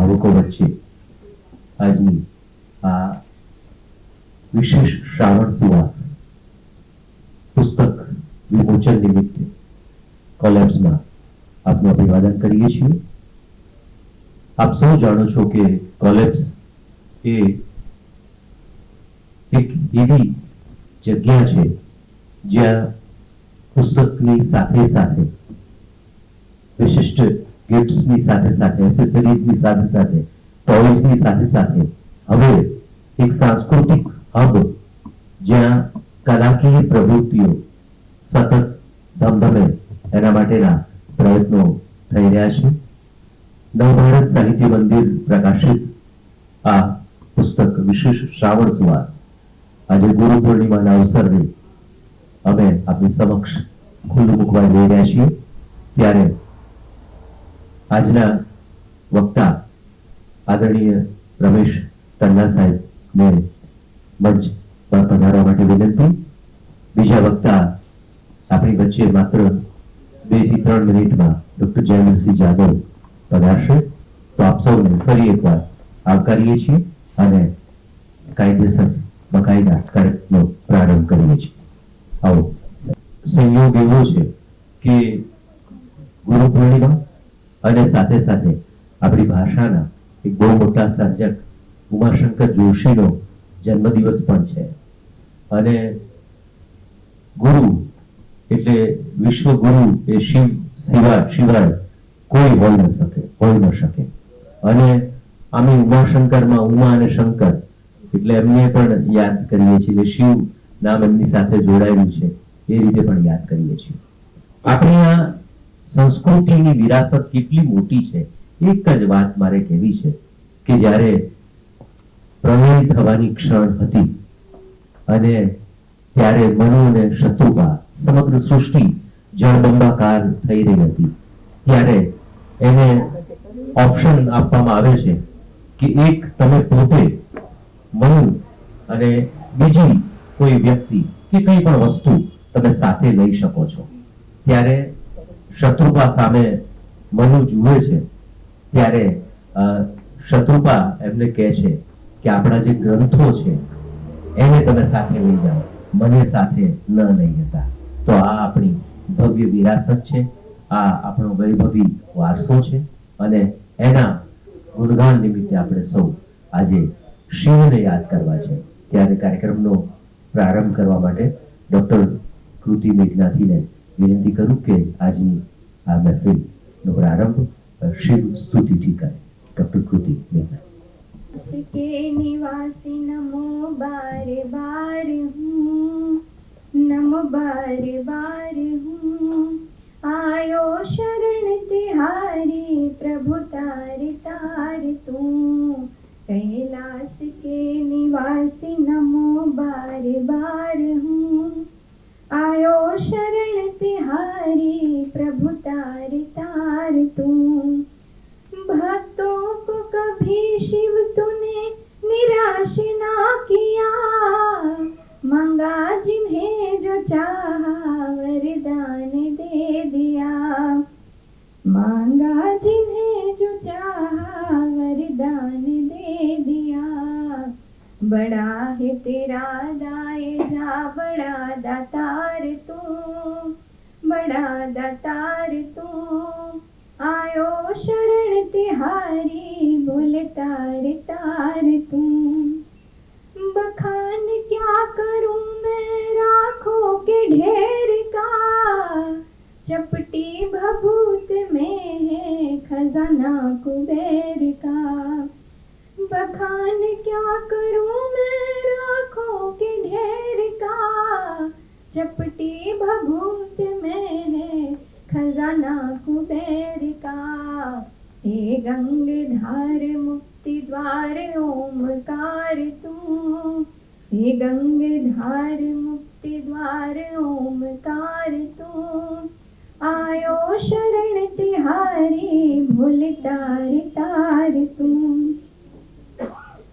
ભાવુકો વચ્ચે આજની આ વિશેષ શ્રાવણ સુવાસ પુસ્તક વિમોચન નિમિત્તે કોલેબ્સમાં આપનું અભિવાદન કરીએ છીએ। આપ સૌ જાણો છો કે કોલેબ્સ એ એક એવી જગ્યા છે જ્યાં પુસ્તકની સાથે સાથે વિશિષ્ટ ગિફ્ટ્સની સાથે સાથે એસેસરીઝની સાથે સાથે ટોયઝની સાથે સાથે હવે એક સાંસ્કૃતિક હબ જ્યાં કલાકીય પ્રવૃત્તિઓ સતત ધમધમે એના માટેના પ્રયત્નો થઈ રહ્યા છે। નવભારત સાહિત્ય મંદિર પ્રકાશિત આ પુસ્તક વિશેષ શ્રાવણ સુવાસ આજે ગુરુ પૂર્ણિમાના અવસરે અમે આપની સમક્ષ ખુલ્લું મૂકવા જઈ રહ્યા છીએ। ત્યારે આજના વક્તા આદરણીય રમેશ તન્ના સાહેબને મંચ પર પધારવા માટે વિનંતી। બીજા વક્તા આપણી વચ્ચે માત્ર 2 થી 3 મિનિટમાં ડોક્ટર જયવીરસિંહ જાદવ પધારશે। તો આપ સૌને ફરી એકવાર આવકારીએ છીએ અને કાયદેસર બકાયદા કાર્યક્રમનો પ્રારંભ કરીએ છીએ। આવો સંયોગ એવો છે કે ગુરુ પૂર્ણિમા અને સાથે સાથે આપણી ભાષાના એક બહુ મોટા સર્જક ઉમાશંકર જોશીનો જન્મદિવસ પણ છે અને ગુરુ એટલે વિશ્વ ગુરુ એ સિવાય કોઈ હોઈ ન શકે અને અમે ઉમાશંકરમાં ઉમા અને શંકર એટલે એમને પણ યાદ કરીએ છીએ, શિવ નામ એમની સાથે જોડાયેલું છે એ રીતે પણ યાદ કરીએ છીએ। આપણી આ સંસ્કૃતિની વિરાસત કેટલી મોટી છે એક જ વાત મારે કહેવી છે કે જ્યારે પ્રલય થવાની ક્ષણ હતી અને ત્યારે મનુ અને શત્રુપા સમગ્ર સૃષ્ટિ જળબંબાકાર થઈ રહી હતી ત્યારે એને ઓપ્શન આપવામાં આવે છે કે એક તમે પોતે મનુ અને બીજી કોઈ વ્યક્તિ કે કઈ પણ વસ્તુ તમે સાથે લઈ શકો છો। ત્યારે શત્રુપા સામે મનુ જુએ છે ત્યારે શત્રુપા એમને કહે છે કે આપણા જે ગ્રંથો છે એને તમે સાથે લઈ જાઓ, મને સાથે ન લઈ જતા। તો આ આપણી ભવ્ય વિરાસત છે, આ આપણો વૈભવી વારસો છે અને એના ગુણગાન નિમિત્તે આપણે સૌ આજે શિવને યાદ કરવા છે। ત્યારે કાર્યક્રમનો પ્રારંભ કરવા માટે ડોક્ટર કૃતિ મેઘનાથીને વિનંતી કરું કે આજની આ મહેફિલનો પ્રારંભ શિવ સ્તુતિથી કરે। ડોક્ટર કૃતિ મેઘનાથ। के निवासी नमो बार बार हूँ, नमो बार बार हूँ। आयो शरण तिहारी प्रभु तार तार तू। कैलाश के निवासी नमो बार बार हूँ। आयो शरण तिहारी प्रभु तार तार तू। भक्तों को कभी शिव तूने निराश ना किया। मांगा जिन्हें जो चाहा वरदान दे दिया। मांगा जिन्हें जो चाहा वरदान दे दिया। बड़ा है तेरा दाए जा बड़ा दातार तू। बड़ा दातार तू। आयो शरण तिहारी बोल तार तार तू। बखान क्या करूं मैं राखों के ढेर का। चपटी भभूत में है खजाना कुबेर का। बखान क्या करूं मैं राखों के ढेर का। चपटी भभूत में है खजाना कुबेर का। हे गंगाधार मुक्ति द्वार ओमकार तू। हे गंगाधार मुक्ति द्वार ओमकार तू। आयो शरण तिहारी भूल तार तार तू।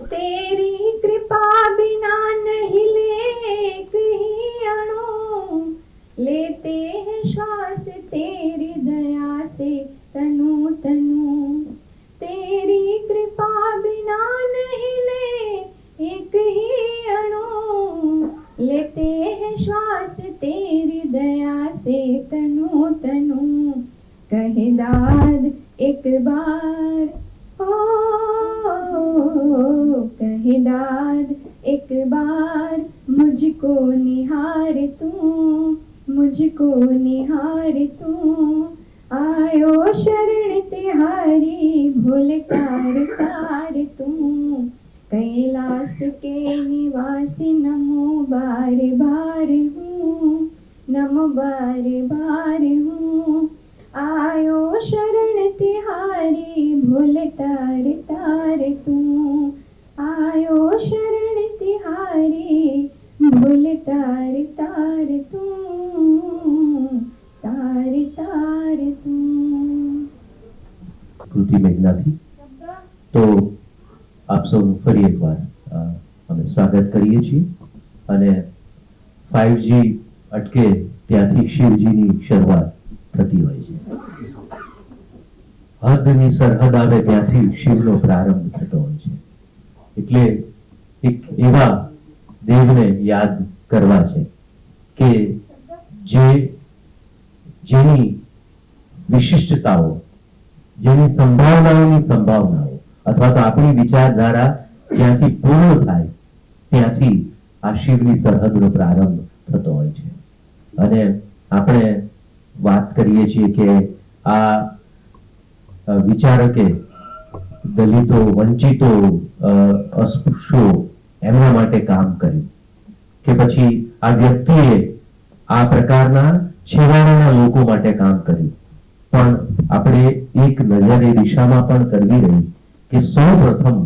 तेरी कृपा बिना नहीं ले एक ही अणु। लेते हैं श्वास तेरी दया से तनु तनु। तेरी कृपा को निहार तू आयो शरण तिहारी भूल तार तार तू कैलाश के निवासी नमो बार बार हूँ नमो बार बार हूँ आयो शरण तिहारी भूल तार तार तू आयो शरण तिहारी भूल तार तार तू तार तार तू કૃતિ મેઘનાથી. તો આપ સૌ ફરી એકવાર અમે સ્વાગત કરીએ છીએ અને 5G અટકે ત્યાંથી શિવજીની શરૂઆત થતી હોય છે. હદની સરહદ આવે ત્યાંથી શિવનો પ્રારંભ થતો હોય છે. એટલે એક એવા દેવને યાદ કરવા છે કે જેની વિશિષ્ટતાઓ, જેની સંભાવનાઓ અથવા તો આપણી વિચારધારા જ્યાંથી પૂર્ણ થાય ત્યાંથી આ શિવની સરહદનો પ્રારંભ થતો હોય છે. અને આપણે વાત કરીએ છીએ કે આ વિચારકે દલિતો, વંચિતો, અસ્પૃશ્યો એમના માટે કામ કર્યું કે પછી આ વ્યક્તિએ આ પ્રકારના છેવાડાના લોકો માટે કામ કર્યું. પણ આપણે એક નજર એ દિશામાં પણ કરવી રહી કે સૌ પ્રથમ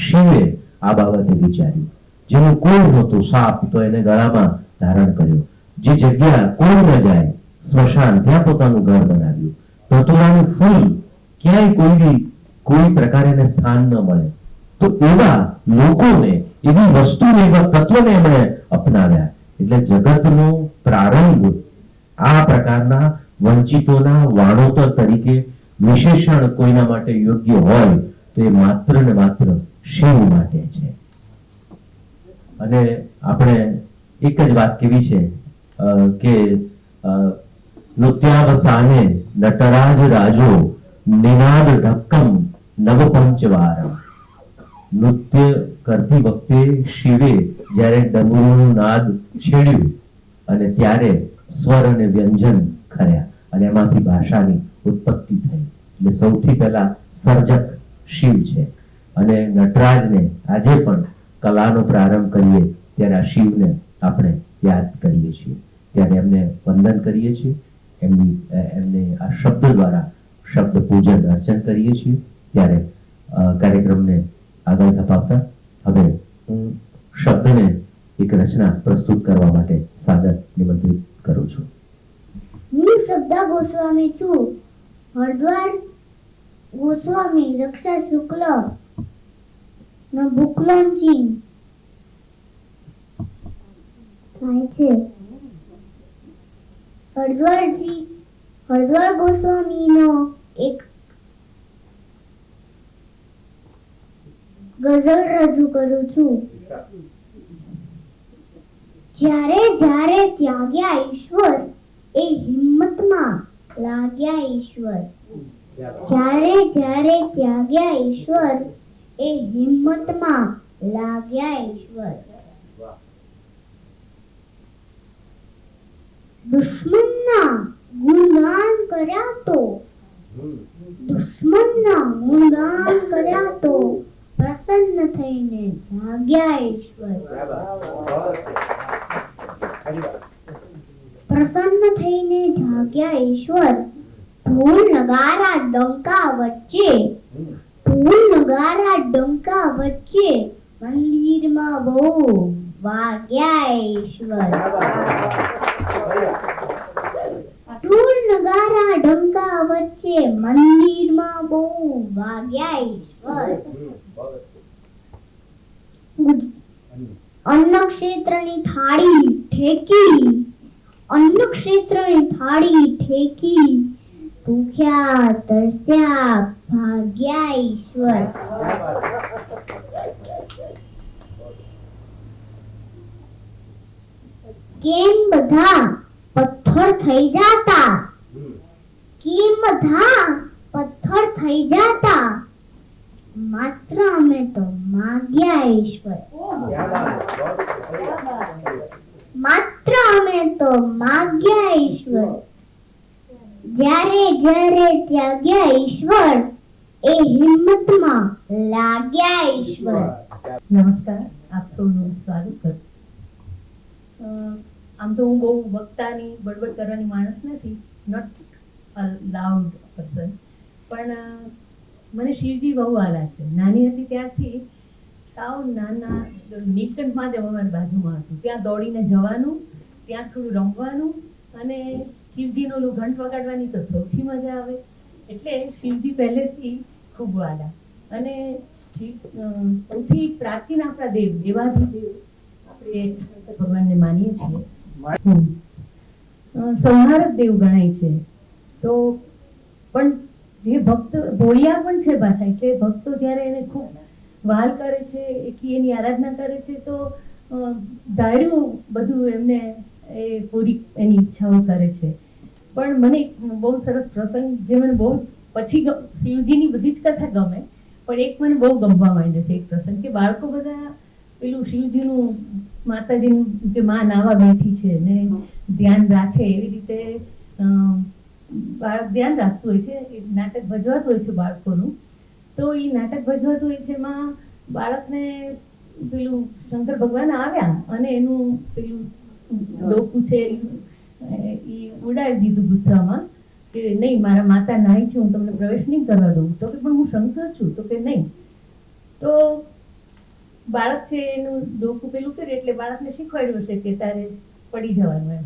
શિવે આ બાબતે વિચાર્યું. જેનું કોઈ નહોતું, સાપ તો એને ગળામાં ધારણ કર્યો. જે જગ્યા કોઈ ન જાય, સ્મશાન, ત્યાં પોતાનું ઘર બનાવ્યું. ધતુરાનું ફૂલ ક્યાંય કોઈ પ્રકારે એને સ્થાન ન મળે તો એવા લોકોને, એવી વસ્તુને, એવા તત્વને એમણે અપનાવ્યા. એટલે જગતનો પ્રારંભ આ પ્રકારના વંચિતોના વાણોતર તરીકે વિશેષણ કોઈના માટે યોગ્ય હોય તો એ માત્ર ને માત્ર શિવ માટે છે. અને આપણે એક જ વાત કેવી છે કે નૃત્યાવસાને નટરાજ રાજો નિનાદ ઢક્કમ નવ પંચવારમ. નૃત્ય કરતી વખતે શિવે જ્યારે ડમરૂનું નાદ છેડ્યું અને ત્યારે સ્વર અને વ્યંજન ખર્યા અને એમાંથી ભાષાની ઉત્પત્તિ થઈ. એટલે સૌથી પહેલા સર્જક શિવ છે. અને નટરાજને આજે પણ કલાનો પ્રારંભ કરીએ ત્યારે આ શિવને આપણે યાદ કરીએ છીએ, ત્યારે એમને વંદન કરીએ છીએ, એમને આ શબ્દ દ્વારા શબ્દ પૂજન અર્ચન કરીએ છીએ. ત્યારે કાર્યક્રમને આગળ ધપાવતા હવે હું શબ્દને એક રચના પ્રસ્તુત કરવા માટે સાદર નિમંત્રિત કરું છું. હું શ્રદ્ધા ગોસ્વામી છું. હરદ્વાર ગોસ્વામી રક્ષા શુક્લ નો બુક લોન્ચિંગ થાય છે. હરદ્વાર ગોસ્વામીનો એક ગઝલ રજૂ કરું છું. જ્યારે જ્યારે ત્યાગ્યા ઈશ્વર એ હિંમતમાં લાગ્યા ઈશ્વર. જ્યારે જ્યારે ત્યાગ્યા ઈશ્વર એ હિંમતમાં લાગ્યા ઈશ્વર. દુશ્મનના ગુણગાન કર્યા તો પ્રસન્ન થઈને જાગ્યા ઈશ્વર. પ્રસન્ન થઈને જાગ્યા ઈશ્વર. ઢોલ નગારા ડંકા વચ્ચે મંદિરમાં બહુ વાગ્યા ઈશ્વર. ઢોલ નગારા ડંકા વચ્ચે મંદિરમાં બહુ વાગ્યા ઈશ્વર. અન્ન ક્ષેત્રની થાળી ઠેકી ભૂખ્યા તરસ્યા ભાગ્યા ઈશ્વર. કેમ બધા પથ્થર થઈ જાતા માત્ર અમે તો માગ્યા ઈશ્વર. માત્ર માત્ર અમે તો માગ્યા ઈશ્વર, જ્યારે જ્યારે ત્યાગ્યા ઈશ્વર, એ હિંમતમાં લાગ્યા ઈશ્વર. નમસ્કાર, આપ સૌનું સ્વાગત કરું. આમ તો હું બહુ વક્તાની બડબડ કરવાની માણસ નથી, નોટ અ લાઉડ પર્સન, પણ મને શિવજી બહુ વાલા છે. નાની હતી ત્યારથી સાવ નાના નીલકંઠ મહાદેવ અમારી બાજુમાં હતું, ત્યાં દોડીને જવાનું, ત્યાં થોડું રમવાનું, અને શિવજીનો ઓલું ઘંટ વગાડવાની તો સૌથી મજા આવે. એટલે શિવજી પહેલેથી ખૂબ વાલા. અને સૌથી પ્રાચીન આપણા દેવ દેવાધિદેવ આપણે ભગવાનને માનીએ છીએ, સંહારક દેવ ગણાય છે. તો પણ જે ભક્ત ભોળિયા પણ છે પાછા, એટલે ભક્તો જ્યારે એને ખૂબ વહાલ કરે છે, એટલી એની આરાધના કરે છે, તો ધાર્યું બધું એમને એ પૂરી એની ઈચ્છાઓ કરે છે. પણ મને એક બહુ સરસ પ્રસંગ જે મને બહુ પછી શિવજીની બધી જ કથા ગમે, પણ એક મને બહુ ગમવા માંડ્યો છે એક પ્રસંગ, કે બાળકો બધા પેલું શિવજીનું માતાજીનું કે માં નાવા બેઠી છે ને ધ્યાન રાખે એવી રીતે બાળક ધ્યાન રાખતું હોય છે, એ નાટક ભજવાતું હોય છે બાળકોનું. તો એ નાટક ભજવાતું હોય છે, એમાં બાળકને પેલું શંકર ભગવાન આવ્યા અને એનું પેલું ડોકું છે એ ઉડાડી દીધું ગુસ્સામાં, કે નહીં મારા માતા નાઈ છે, હું તમને પ્રવેશ નહીં કરવા દઉં. તો કે પણ હું શંકર છું. તો કે નહીં. તો બાળક છે એનું ડોકું પેલું કરે એટલે બાળકને શીખવાડ્યું છે કે તારે પડી જવાનું. એમ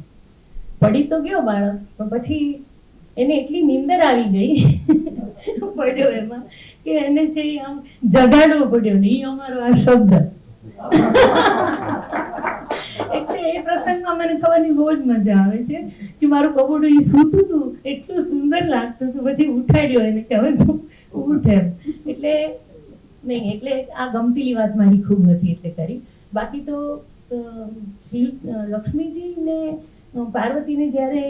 પડી તો ગયો બાળક, પણ પછી એને એટલી નીંદર આવી ગઈ પડ્યો એમાં, કે એને છે આમ જગાડવો પડ્યો ને, એ અમારો આ શબ્દ. એટલે એ પ્રસંગમાં મને ખબરની બહુ જ મજા આવે છે કે મારું કબૂડું એ સૂતું હતું, એટલું સુંદર લાગતું હતું, પછી ઉઠાડ્યો એને કે હવે તું ઉઠ એમ. એટલે નહીં, એટલે આ ગમતીલી વાત મારી ખૂબ હતી એટલે કરી. બાકી તો લક્ષ્મીજી ને પાર્વતીને જ્યારે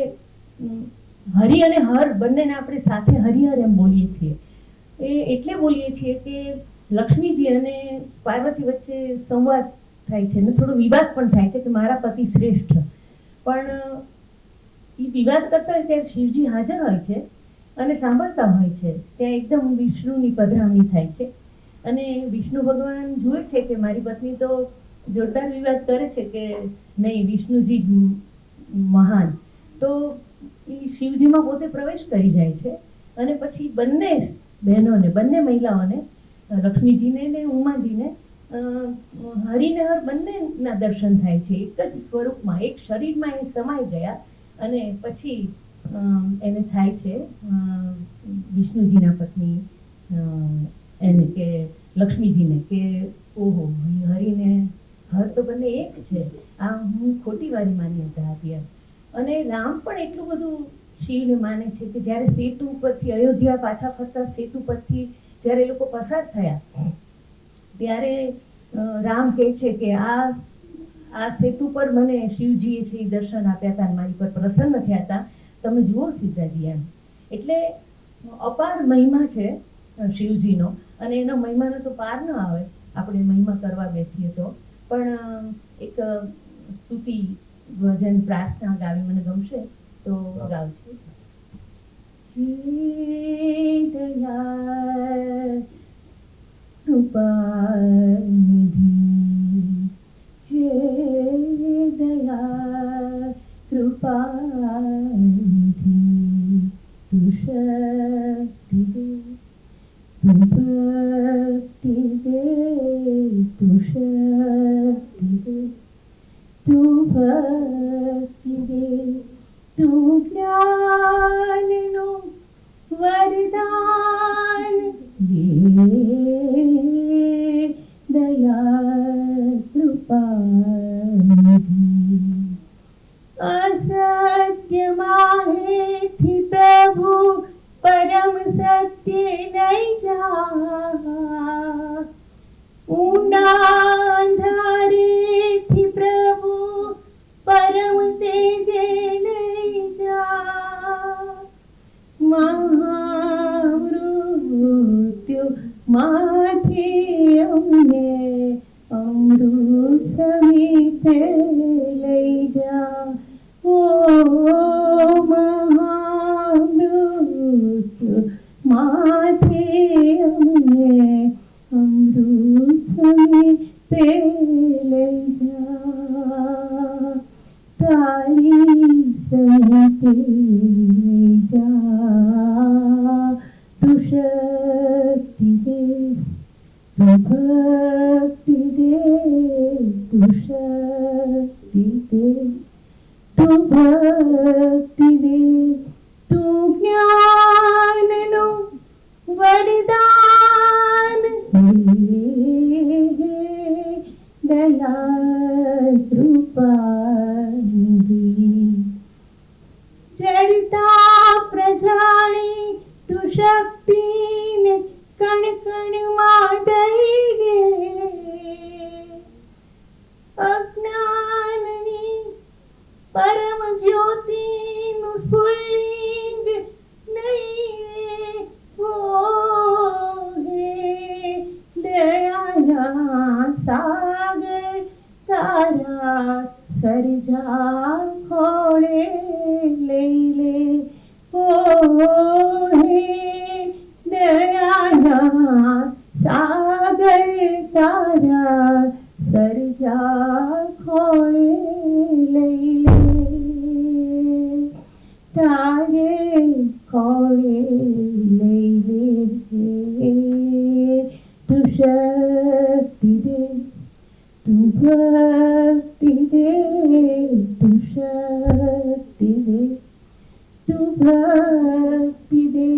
હરિ અને હર બંનેને આપણે સાથે હરિહર એમ બોલીએ છીએ, એ એટલે બોલીએ છીએ કે લક્ષ્મીજી અને પાર્વતી વચ્ચે સંવાદ થાય છે ને થોડો વિવાદ પણ થાય છે કે મારા પતિ શ્રેષ્ઠ. પણ એ વિવાદ કરતા હોય ત્યારે શિવજી હાજર હોય છે અને સાંભળતા હોય છે. ત્યાં એકદમ વિષ્ણુની પધરામણી થાય છે અને વિષ્ણુ ભગવાન જુએ છે કે મારી પત્ની તો જોરદાર વિવાદ કરે છે કે નહીં, વિષ્ણુજી જ મહાન. તો એ શિવજીમાં પોતે પ્રવેશ કરી જાય છે અને પછી બંને બહેનોને, બંને મહિલાઓને, લક્ષ્મીજીને ને ઉમાજીને, હરિને હર બંનેના દર્શન થાય છે એક જ સ્વરૂપમાં, એક શરીરમાં એ સમાઈ ગયા. અને પછી એને થાય છે વિષ્ણુજીના પત્ની એને કે લક્ષ્મીજીને કે ઓહો, હરિને હર તો બંને એક છે, આ હું ખોટી વાળી માન્યતા હતી એમ. અને રામ પણ એટલું બધું શિવને માને છે કે જ્યારે સેતુ પરથી અયોધ્યા પાછા ફરતા સેતુ પરથી જ્યારે લોકો પસાર થયા ત્યારે રામ કહે છે કે આ સેતુ પર મને શિવજીએ છે દર્શન આપ્યા હતા, મારી પર પ્રસન્ન થયા હતા, તમે જુઓ સીતાજી એમ. એટલે અપાર મહિમા છે શિવજીનો, અને એનો મહિમાનો તો પાર ન આવે આપણે મહિમા કરવા બેસીએ તો. પણ એક સ્તુતિ ભજન પ્રાર્થના ગાવી મને ગમશે તો ગાઉં છું. હે દયા કૃપાનિધિ, હે દયા કૃપાનિધિ, તું શક્તિ દે, તું ભક્તિ દે, તું શક્તિ દે, તું ભક્તિ દે, તું જ્ઞાનનું વરદાન દે, દયા કૃપાનિધિ. અસત્યમાં હેથી પ્રભુ પરમ સત્ય નહીં જા, ઊંડા અંધારેથી પ્રભુ પરમ તેજે નહીં જા. મહામૃત્યુ માંથી અમને અમૃત સમીપે લઈ જા. સમીપે લઈ જા, તારી સમીપે લઈ જા. તું શક્તિ દે, તું ભક્તિ દે, તું શક્તિ દે, તું ભક્તિ દે, તું જ્ઞાનનું વરદાન દે, દયા કૃપા નિધિ. જડતા પ્રજાની તું શક્તિને કણ કણમાં દઈ દે, અજ્ઞાનની પરમ જ્યોતિનું સ્ફુલિંગ નહીં હો હે. દયાના સાગર તારા સર્જા ખોળે લઈ લે હો હે. દયાના સાગર તારા સર્જા ખોળે લઈ લે, તારે ખોળે લઈ લે. તું શક્તિ દે, તું ભક્તિ દે, તું શક્તિ દે, તું ભક્તિ દે,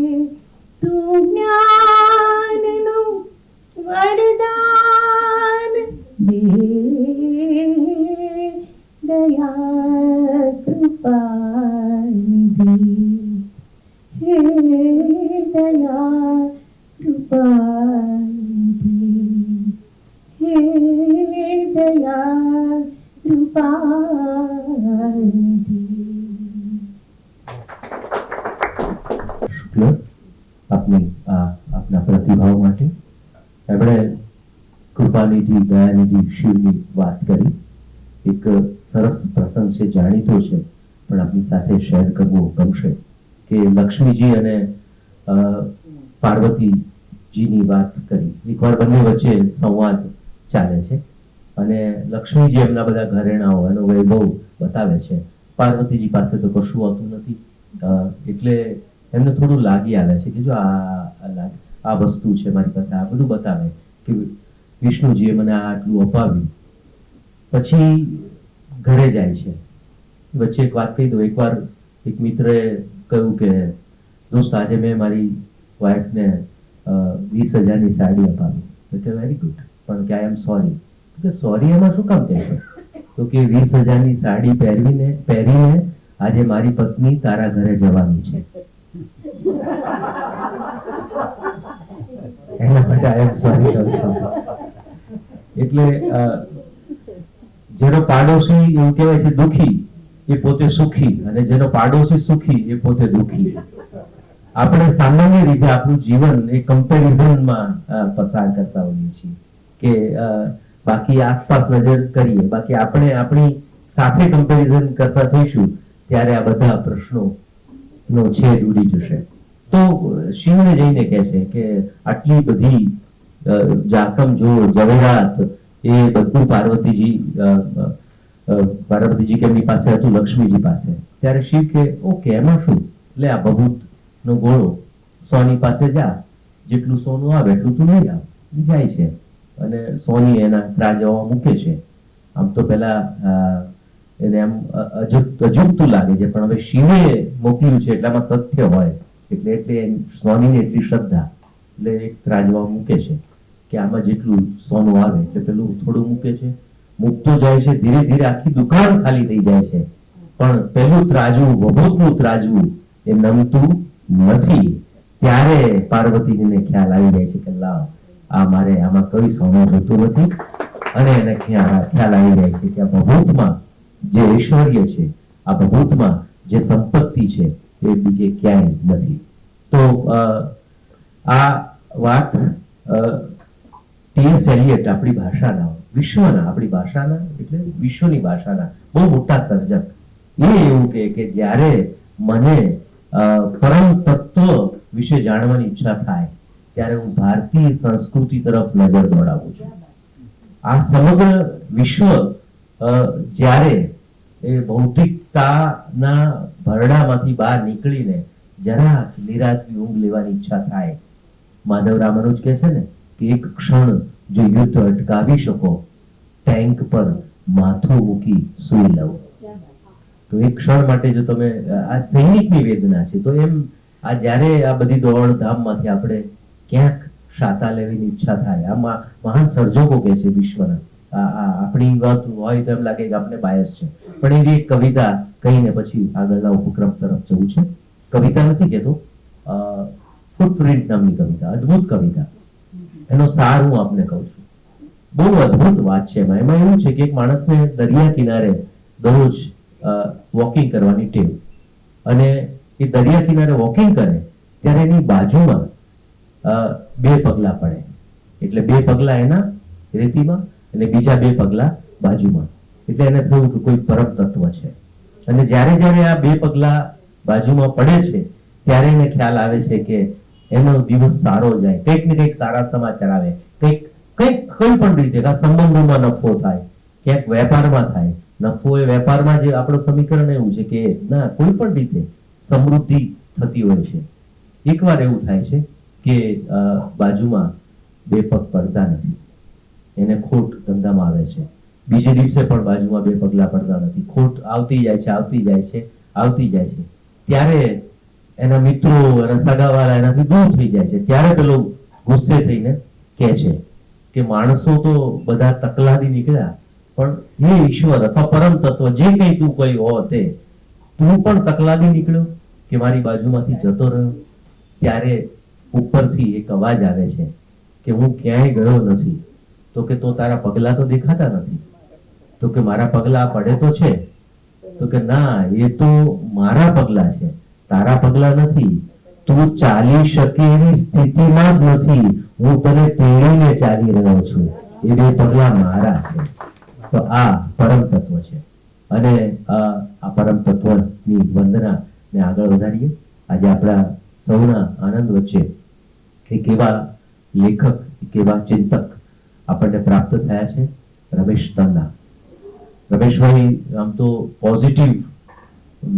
તું જ્ઞાનનું વરદાન દે, દયા કૃપા નિધિ. હે દયા કૃપા નિધિ, હે દયા કૃપા નિધિ. શુક્લ, આપના પ્રતિભાવ માટે એમણે કૃપાનિધિ, દયાનિધિ શિવની વાત કરી. એક સરસ પ્રસંગ છે, જાણીતો છે, પણ આપની સાથે શેર કરવો ગમશે કે લક્ષ્મીજી અને પાર્વતીજીની વાત કરી. એકવાર બંને વચ્ચે સંવાદ ચાલે છે અને લક્ષ્મીજી એમના બધા ઘરેણાઓ, એનો વૈભવ બતાવે છે. પાર્વતીજી પાસે તો કશું હોતું નથી, એટલે એમને થોડું લાગી આવે છે કે જો આ વસ્તુ છે મારી પાસે, આ બધું બતાવે કે વિષ્ણુજીએ મને આટલું અપાવ્યું. પછી ઘરે જાય છે. વચ્ચે એક વાત કહી દઉં. એકવાર એક મિત્રએ કહ્યું કે દોસ્ત, આજે મેં મારી વાઈફને 20,000ની સાડી અપાવી. તો વેરી ગુડ, પણ કે આઈ એમ સોરી. કે સોરી એમાં શું કામ કહેશો? તો કે 20,000ની સાડી પહેરીને આજે મારી પત્ની તારા ઘરે જવાની છે, એના માટે આઈ એમ સોરી કહું છું. એટલે જેનો પાડોશી એવું કહેવાય છે દુખી, એ પોતે સુખી, અને જેનો પાડોશી સુખી એ પોતે દુખી. આપણે સામાન્ય રીતે આપણું જીવન એ કમ્પેરિઝનમાં પસાર કરતા હોઈએ છીએ કે બાકી આસપાસ નજર કરીએ, બાકી આપણે આપણી સાથે કમ્પેરિઝન કરતા થઈશું ત્યારે આ બધા પ્રશ્નોનો છેદ ઉડી જશે. તો શિવને જઈને કહે છે કે આટલી બધી જાકમ જો ઝવેરાત એ બધું પાર્વતીજી કેમની પાસે હતું, લક્ષ્મીજી પાસે. ત્યારે શિવ કે ઓકે, એમાં શું, લે આ ભભૂત નો ગોળો સોની પાસે જા, જેટલું સોનું આવે એટલું તું લઈ આવ. જાય છે અને સોની એના ત્રાજવા મૂકે છે. આમ તો પેલા એને આમ અજુગતું લાગે છે, પણ હવે શિવે મોકલ્યું છે એટલામાં તથ્ય હોય, એટલે સોનીની એટલી શ્રદ્ધા, એટલે એક ત્રાજવા મૂકે છે કે આમાં જેટલું સોનું આવે એટલે પેલું થોડું મૂકે છે. મૂકતો જાય છે, ધીરે ધીરે આખી દુકાન ખાલી થઈ જાય છે, પણ પેલું ત્રાજવું, ભભૂતનું ત્રાજવું એ નમતું નથી. ત્યારે પાર્વતીજીને ખ્યાલ આવી જાય છે કે લાવ, આ મારે આમાં કઈ સોનું જોતું નથી, અને એને ખ્યાલ આવી જાય છે કે આ ભભૂતમાં જે ઐશ્વર્ય છે, આ ભભૂતમાં જે સંપત્તિ છે એ બીજે ક્યાંય નથી. તો આ વાત ટી.એસ. એલિયટ આપણી ભાષાના, વિશ્વના, આપણી ભાષાના એટલે વિશ્વની ભાષાના બહુ મોટા સર્જક, એ એવું કે જ્યારે મને પરમ તત્વ વિશે જાણવાની ઈચ્છા થાય ત્યારે હું ભારતીય સંસ્કૃતિ તરફ નજર દોડાવું છું. આ સમગ્ર વિશ્વ જ્યારે એ ભૌતિકતાના ભરડામાંથી બહાર નીકળીને જરા નિરાંતની ઊંઘ લેવાની ઈચ્છા થાય, માધવ રામાનુજ કહે છે ને કે એક ક્ષણ જો યુદ્ધ અટકાવી શકો, ટેન્ક પર માથું મૂકી સૂઈ લઉં. તો એક ક્ષણ માટે જો તમે, આ સૈનિકની વેદના છે. તો એમ આ જ્યારે આ બધી દોડધામમાંથી આપણે ક્યાંક શાતા લેવાની ઈચ્છા થાય, આમાં મહાન સર્જકો કે છે વિશ્વના, આપણી વાત હોય તો એમ લાગે કે આપણે બાયસ છે, પણ એવી એક કવિતા કહીને પછી આગળના ઉપક્રમ તરફ જવું છે. કવિતા નથી કહેતો, ફૂટપ્રિન્ટ નામની કવિતા, અદ્ભુત કવિતા. એનો સાર હું આપને કહું છું. બહુ અદ્ભુત વાત છે એમાં. એમાં એવું છે કે એક માણસને દરિયા કિનારે દરરોજ વોકિંગ કરવાની ટેવ, અને એ દરિયા કિનારે વોકિંગ કરે ત્યારે એની બાજુમાં 2 પગલા પડે. એટલે 2 પગલા એના રેતીમાં અને બીજા 2 પગલા બાજુમાં. એટલે એને થયું કે કોઈ પરમ તત્વ છે. અને જ્યારે જ્યારે આ 2 પગલા બાજુમાં પડે છે ત્યારે એને ખ્યાલ આવે છે કે એનો દિવસ સારો જાય, કંઈક ને કંઈક સારા સમાચાર આવે, કંઈક કંઈક કોઈ પણ રીતે આ સંબંધોમાં નફો થાય, ક્યાંક વેપારમાં થાય. નફો એ વેપારમાં, જે આપણું સમીકરણ એવું છે કે ના, કોઈ પણ રીતે સમૃદ્ધિ થતી હોય છે. એકવાર એવું થાય છે કે બાજુમાં 2 પગ પડતા નથી, એને ખોટ ધંધામાં આવે છે. બીજે દિવસે પણ બાજુમાં 2 પગલા પડતા નથી, ખોટ આવતી જાય છે, આવતી જાય છે, આવતી જાય છે. ત્યારે એના મિત્રો અને સગાવાળા એનાથી દૂર થઈ જાય છે. ત્યારે પેલો ગુસ્સે થઈને કહે છે કે માણસો તો બધા તકલાદી નીકળ્યા, પણ હે ઈશ્વર અથવા પરમ તત્વ, જે કંઈ તું કોઈ હો તે, તું પણ તકલાદી નીકળ્યો કે મારી બાજુમાંથી જતો રહ્યો. ત્યારે ઉપરથી એક અવાજ આવે છે કે હું ક્યાંય ગયો નથી. તો કે તો તારા પગલા તો દેખાતા નથી. તો કે મારા પગલા પડે તો છે. તો કે ના, એ તો મારા પગલા છે, તારા પગલા નથી. તું ચાલી શકે એવી સ્થિતિમાં જ નથી, હું તને તેડીને ચાલી રહ્યો છું. એ 2 પગલા મારા છે. તો આ પરમ તત્વ છે. અને આ પરમ તત્વની વંદના ને આગળ વધારીએ. આજે આપણા સૌના આનંદ વચ્ચે એક એવા લેખક, એક એવા ચિંતક આપણને પ્રાપ્ત થયા છે, રમેશ તન્ના. રમેશભાઈ આમ તો પોઝિટિવ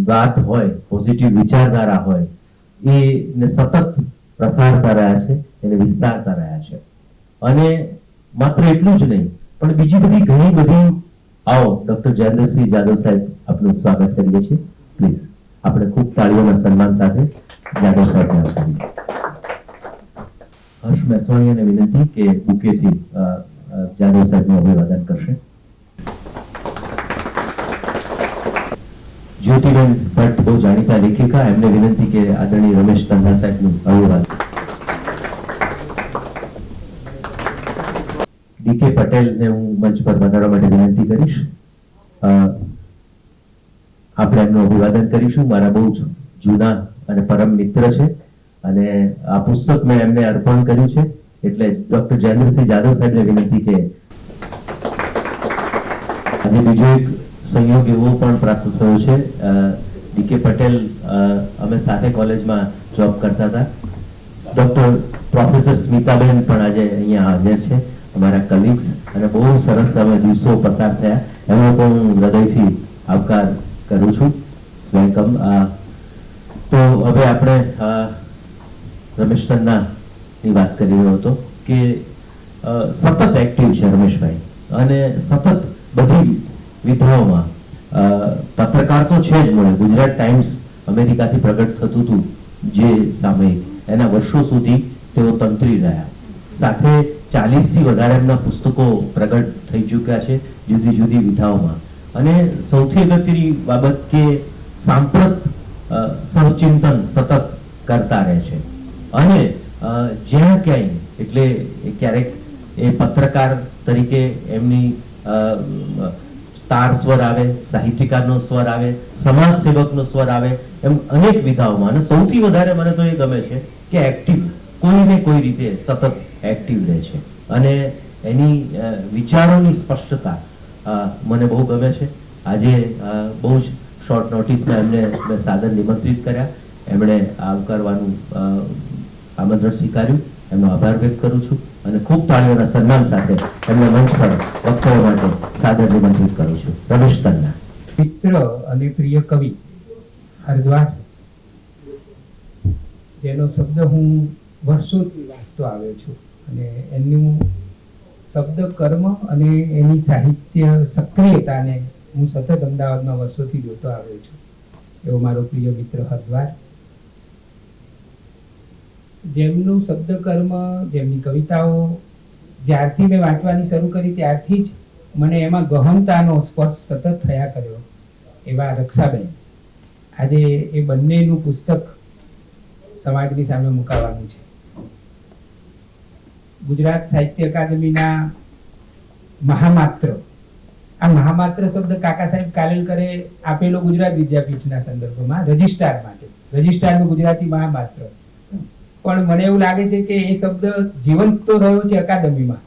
વાત હોય, પોઝિટિવ વિચારધારા હોય, એને સતત પ્રસારતા રહ્યા છે, એને વિસ્તારતા રહ્યા છે. અને માત્ર એટલું જ નહીં, પણ બીજી બધી ઘણી બધી. આવો ડોક્ટર જયેન્દ્રસિંહ જાદવ સાહેબ, આપનું સ્વાગત કરીએ છીએ. પ્લીઝ આપણે ખૂબ તાળીઓના સન્માન સાથે જાદવ સાહેબને આવકારીએ. હર્ષ મેસવાણીયાને વિનંતી કે બુકેથી જાદવ સાહેબનું અભિવાદન કરશે. જ્યોતિબેન ભટ્ટ બહુ જાણીતા લેખિકા, એમને વિનંતી કે આદરણીય રમેશ તન્ના સાહેબનું અભિવાદન. ડીકે પટેલને હું મંચ પર વધારવા માટે વિનંતી કરીશ. આપણે એમનું અભિવાદન કરીશું. મારા બહુ જ જૂના અને પરમ મિત્ર છે, અને આ પુસ્તક મેં એમને અર્પણ કર્યું છે. એટલે ડોક્ટર જયેન્દ્રસિંહ જાદવ સાહેબને વિનંતી કે આજે બીજો એક સંયોગ એવો પણ પ્રાપ્ત થયો છે. ડીકે પટેલ, અમે સાથે કોલેજમાં જોબ કરતા હતા. ડોક્ટર પ્રોફેસર સ્મિતાબેન પણ આજે અહીંયા હાજર છે, અમારા કલીગ્સ, અને બહુ સરસ અમે દિવસો પસાર થયા. એમનો પણ હું હૃદયથી આવકાર કરું છું. વેલકમ. તો હવે આપણે રમેશ તન્નાની વાત કરી રહ્યો હતો કે સતત એક્ટિવ છે રમેશભાઈ, અને સતત બધી વિધાઓમાં. પત્રકાર તો છે જ મળે. ગુજરાત ટાઈમ્સ અમેરિકાથી પ્રગટ થતું હતું જે સામયિક, એના વર્ષો સુધી તેઓ તંત્રી રહ્યા. સાથે 40થી વધારે એમના પુસ્તકો પ્રગટ થઈ ચૂક્યા છે જુદી જુદી વિધાઓમાં. અને સૌથી અગત્યની બાબત કે સાંપ્રત સહચિંતન સતત કરતા રહે છે. અને જ્યાં ક્યાંય, એટલે ક્યારેક એ પત્રકાર તરીકે એમની તાર સ્વર આવે, સાહિત્યકારનો સ્વર આવે, સમાજ સેવકનો સ્વર આવે, એમ અનેક વિધાઓમાં. અને સૌથી વધારે મને તો એ ગમે છે કે એક્ટિવ, કોઈને કોઈ રીતે સતત એક્ટિવ રહે છે. અને એની વિચારોની સ્પષ્ટતા મને બહુ ગમે છે. આજે બહુ જ શોર્ટ નોટિસમાં એમને મેં સાદર નિમંત્રિત કર્યા. એમણે આવકારવાનું આમંત્રણ સ્વીકાર્યું. એમનો આભાર વ્યક્ત કરું છું. અને ખૂબ તાળીઓના સન્માન સાથે એમને મંચ પર વક્તવ્ય માટે સાદર નિમંત્રિત કરું છું. રમેશ તન્ના. મિત્ર અને પ્રિય કવિ હરદ્વાર, જેનો શબ્દ હું વર્ષોથી વાંચતો આવ્યો છું અને એનું શબ્દ કર્મ અને એની સાહિત્ય સક્રિયતાને હું સતત અમદાવાદમાં વર્ષોથી જોતો આવ્યો છું. એવો મારો પ્રિય મિત્ર હરદ્વાર, જેમનું શબ્દ કર્મ, જેમની કવિતાઓ જ્યારથી મેં વાંચવાની શરૂ કરી ત્યારથી જ મને એમાં ગહનતાનો સ્પર્શ સતત થયા કર્યો એવા રક્ષાબેન. આજે એ બંનેનું પુસ્તક સમાજની સામે મુકાવાનું છે. ગુજરાત સાહિત્ય અકાદમીના મહામાત્ર, આ મહામાત્ર શબ્દ કાકા સાહેબ કાલેલકરે આપેલો ગુજરાત વિદ્યાપીઠના સંદર્ભમાં રજિસ્ટ્રાર માટે, રજિસ્ટ્રારનું ગુજરાતી મહામાત્ર. પણ મને એવું લાગે છે કે એ શબ્દ જીવંત તો રહ્યો છે અકાદમીમાં,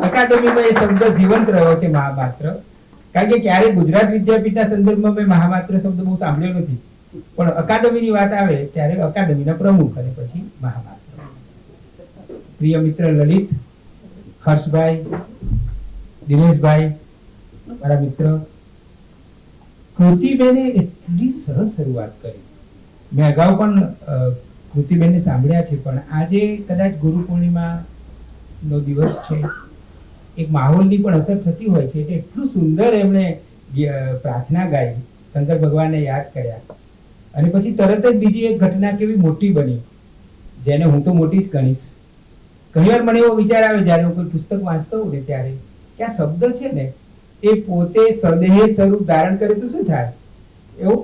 અકાદમીમાં એ શબ્દ જીવંત રહ્યો છે મહામાત્ર. કારણ કે ક્યારેય ગુજરાત વિદ્યાપીઠના સંદર્ભમાં મેં મહામાત્ર શબ્દ બહુ સાંભળ્યો નથી, પણ અકાદમીની વાત આવે ત્યારે અકાદમીના પ્રમુખ અને પછી મહામાત્ર. પ્રિય મિત્ર લલિત, હર્ષભાઈ, દિનેશભાઈ, મારા મિત્ર કૃતિબેને એટલી સરસ શરૂઆત કરી. મેં અગાઉ પણ કૃતિબેનને સાંભળ્યા છે, પણ આજે કદાચ ગુરુ પૂર્ણિમા નો દિવસ છે, એક માહોલની પણ અસર થતી હોય છે એટલે એટલું સુંદર એમણે પ્રાર્થના ગાઈ, શંકર ભગવાનને યાદ કર્યા અને પછી તરત જ બીજી એક ઘટના કેવી મોટી બની, જેને હું તો મોટી જ ગણીશ. ઘણી વાર મને એવો વિચાર આવે જ્યારે હું કોઈ પુસ્તક વાંચતો હોઉં ને ત્યારે કે આ શબ્દ છે ને એ પોતે સદેહે સ્વરૂપ ધારણ કરે તો શું થાય,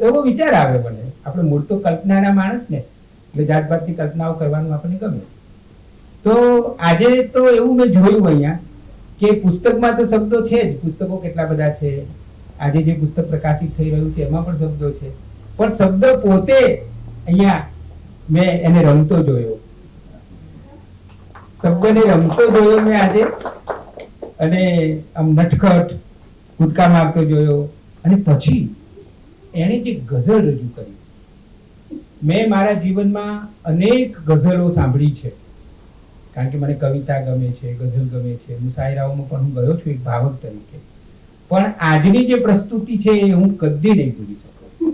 એવો વિચાર આવે મને. આપણે મૂળ તો કલ્પનાના માણસ ને એટલે જાતભાતની કલ્પનાઓ કરવાનું આપણને ગમે. તો આજે તો એવું મેં જોયું અહીંયા કે પુસ્તકમાં તો શબ્દો છે જ, પુસ્તકો કેટલા બધા છે, આજે જે પુસ્તક પ્રકાશિત થઈ રહ્યું છે એમાં પણ શબ્દો છે, પણ શબ્દ પોતે અહીંયા મેં એને રમતો જોયો, શબ્દને રમતો જોયો મેં આજે, અને આમ નટખટ કૂદકા મારતો જોયો. અને પછી એણે જે ગઝલ રજૂ કરી, મેં મારા જીવનમાં અનેક ગઝલો સાંભળી છે, કારણ કે મને કવિતા ગમે છે, ગઝલ ગમે છે, મુશાયરાઓમાં પણ હું ગયો છું એક ભાવક તરીકે. પણ આજની જે પ્રસ્તુતિ છે એ હું કદી નહીં ભૂલી શકું.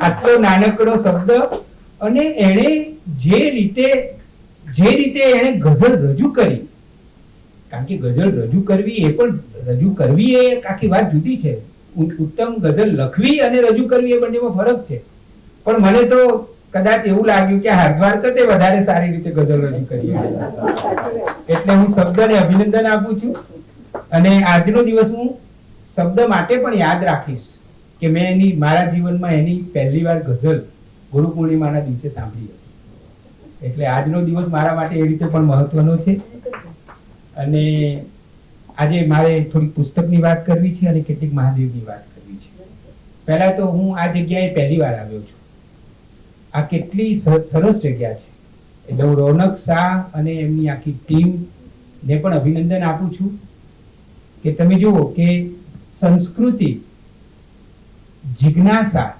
આટલો નાનકડો શબ્દ અને એણે જે રીતે એણે ગઝલ રજૂ કરી, કારણ કે ગઝલ રજૂ કરવી એ પણ રજૂ કરવી એ આખી વાત જુદી છે. ઉત્તમ ગઝલ લખવી અને રજૂ કરવી એ બંનેમાં ફરક છે. પણ મને તો કદાચ એવું લાગ્યું કે હરદ્વાર કરતે વધારે સારી રીતે ગઝલ રજૂ કરી, એટલે હું શબ્દને અભિનંદન આપું છું. અને આજનો દિવસ હું શબ્દ માટે પણ યાદ રાખીશ કે મેં મારા જીવનમાં એની પહેલી વાર ગઝલ ગુરુ પૂર્ણિમાના દિવસે સાંભળી હતી. એટલે આજનો દિવસ મારા માટે એ રીતે પણ મહત્વનો છે. અને આજે મારે થોડીક પુસ્તકની વાત કરવી છે અને કેટલીક મહાદેવની વાત કરવી છે. પહેલા તો હું આ જગ્યાએ પહેલી વાર આવ્યો છું. આ કેટલી સરસ જગ્યા છે, એટલે હું રોનક શાહ અને એમની આખી ટીમને પણ અભિનંદન આપું છું કે તમે જુઓ કે સંસ્કૃતિ, જિજ્ઞાસા,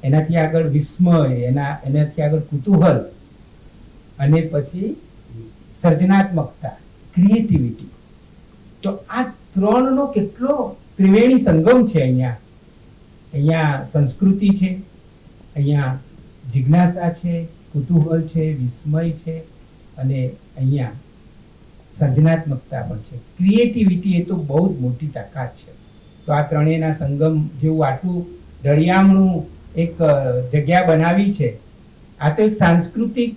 એનાથી આગળ વિસ્મય, એનાથી આગળ કુતૂહલ અને પછી સર્જનાત્મકતા, ક્રિએટિવિટી. તો આ ત્રણનો કેટલો ત્રિવેણી સંગમ છે અહીંયા સંસ્કૃતિ છે, અહીંયા જિજ્ઞાસા છે, કુતૂહલ છે, વિસ્મય છે અને અહીંયા સર્જનાત્મકતા પણ છે. ક્રિએટિવિટી એ તો બહુ જ મોટી તાકાત છે. તો આ ત્રણેયના સંગમ જેવું આટલું રળિયામણું એક જગ્યા બનાવી છે. આ તો એક સાંસ્કૃતિક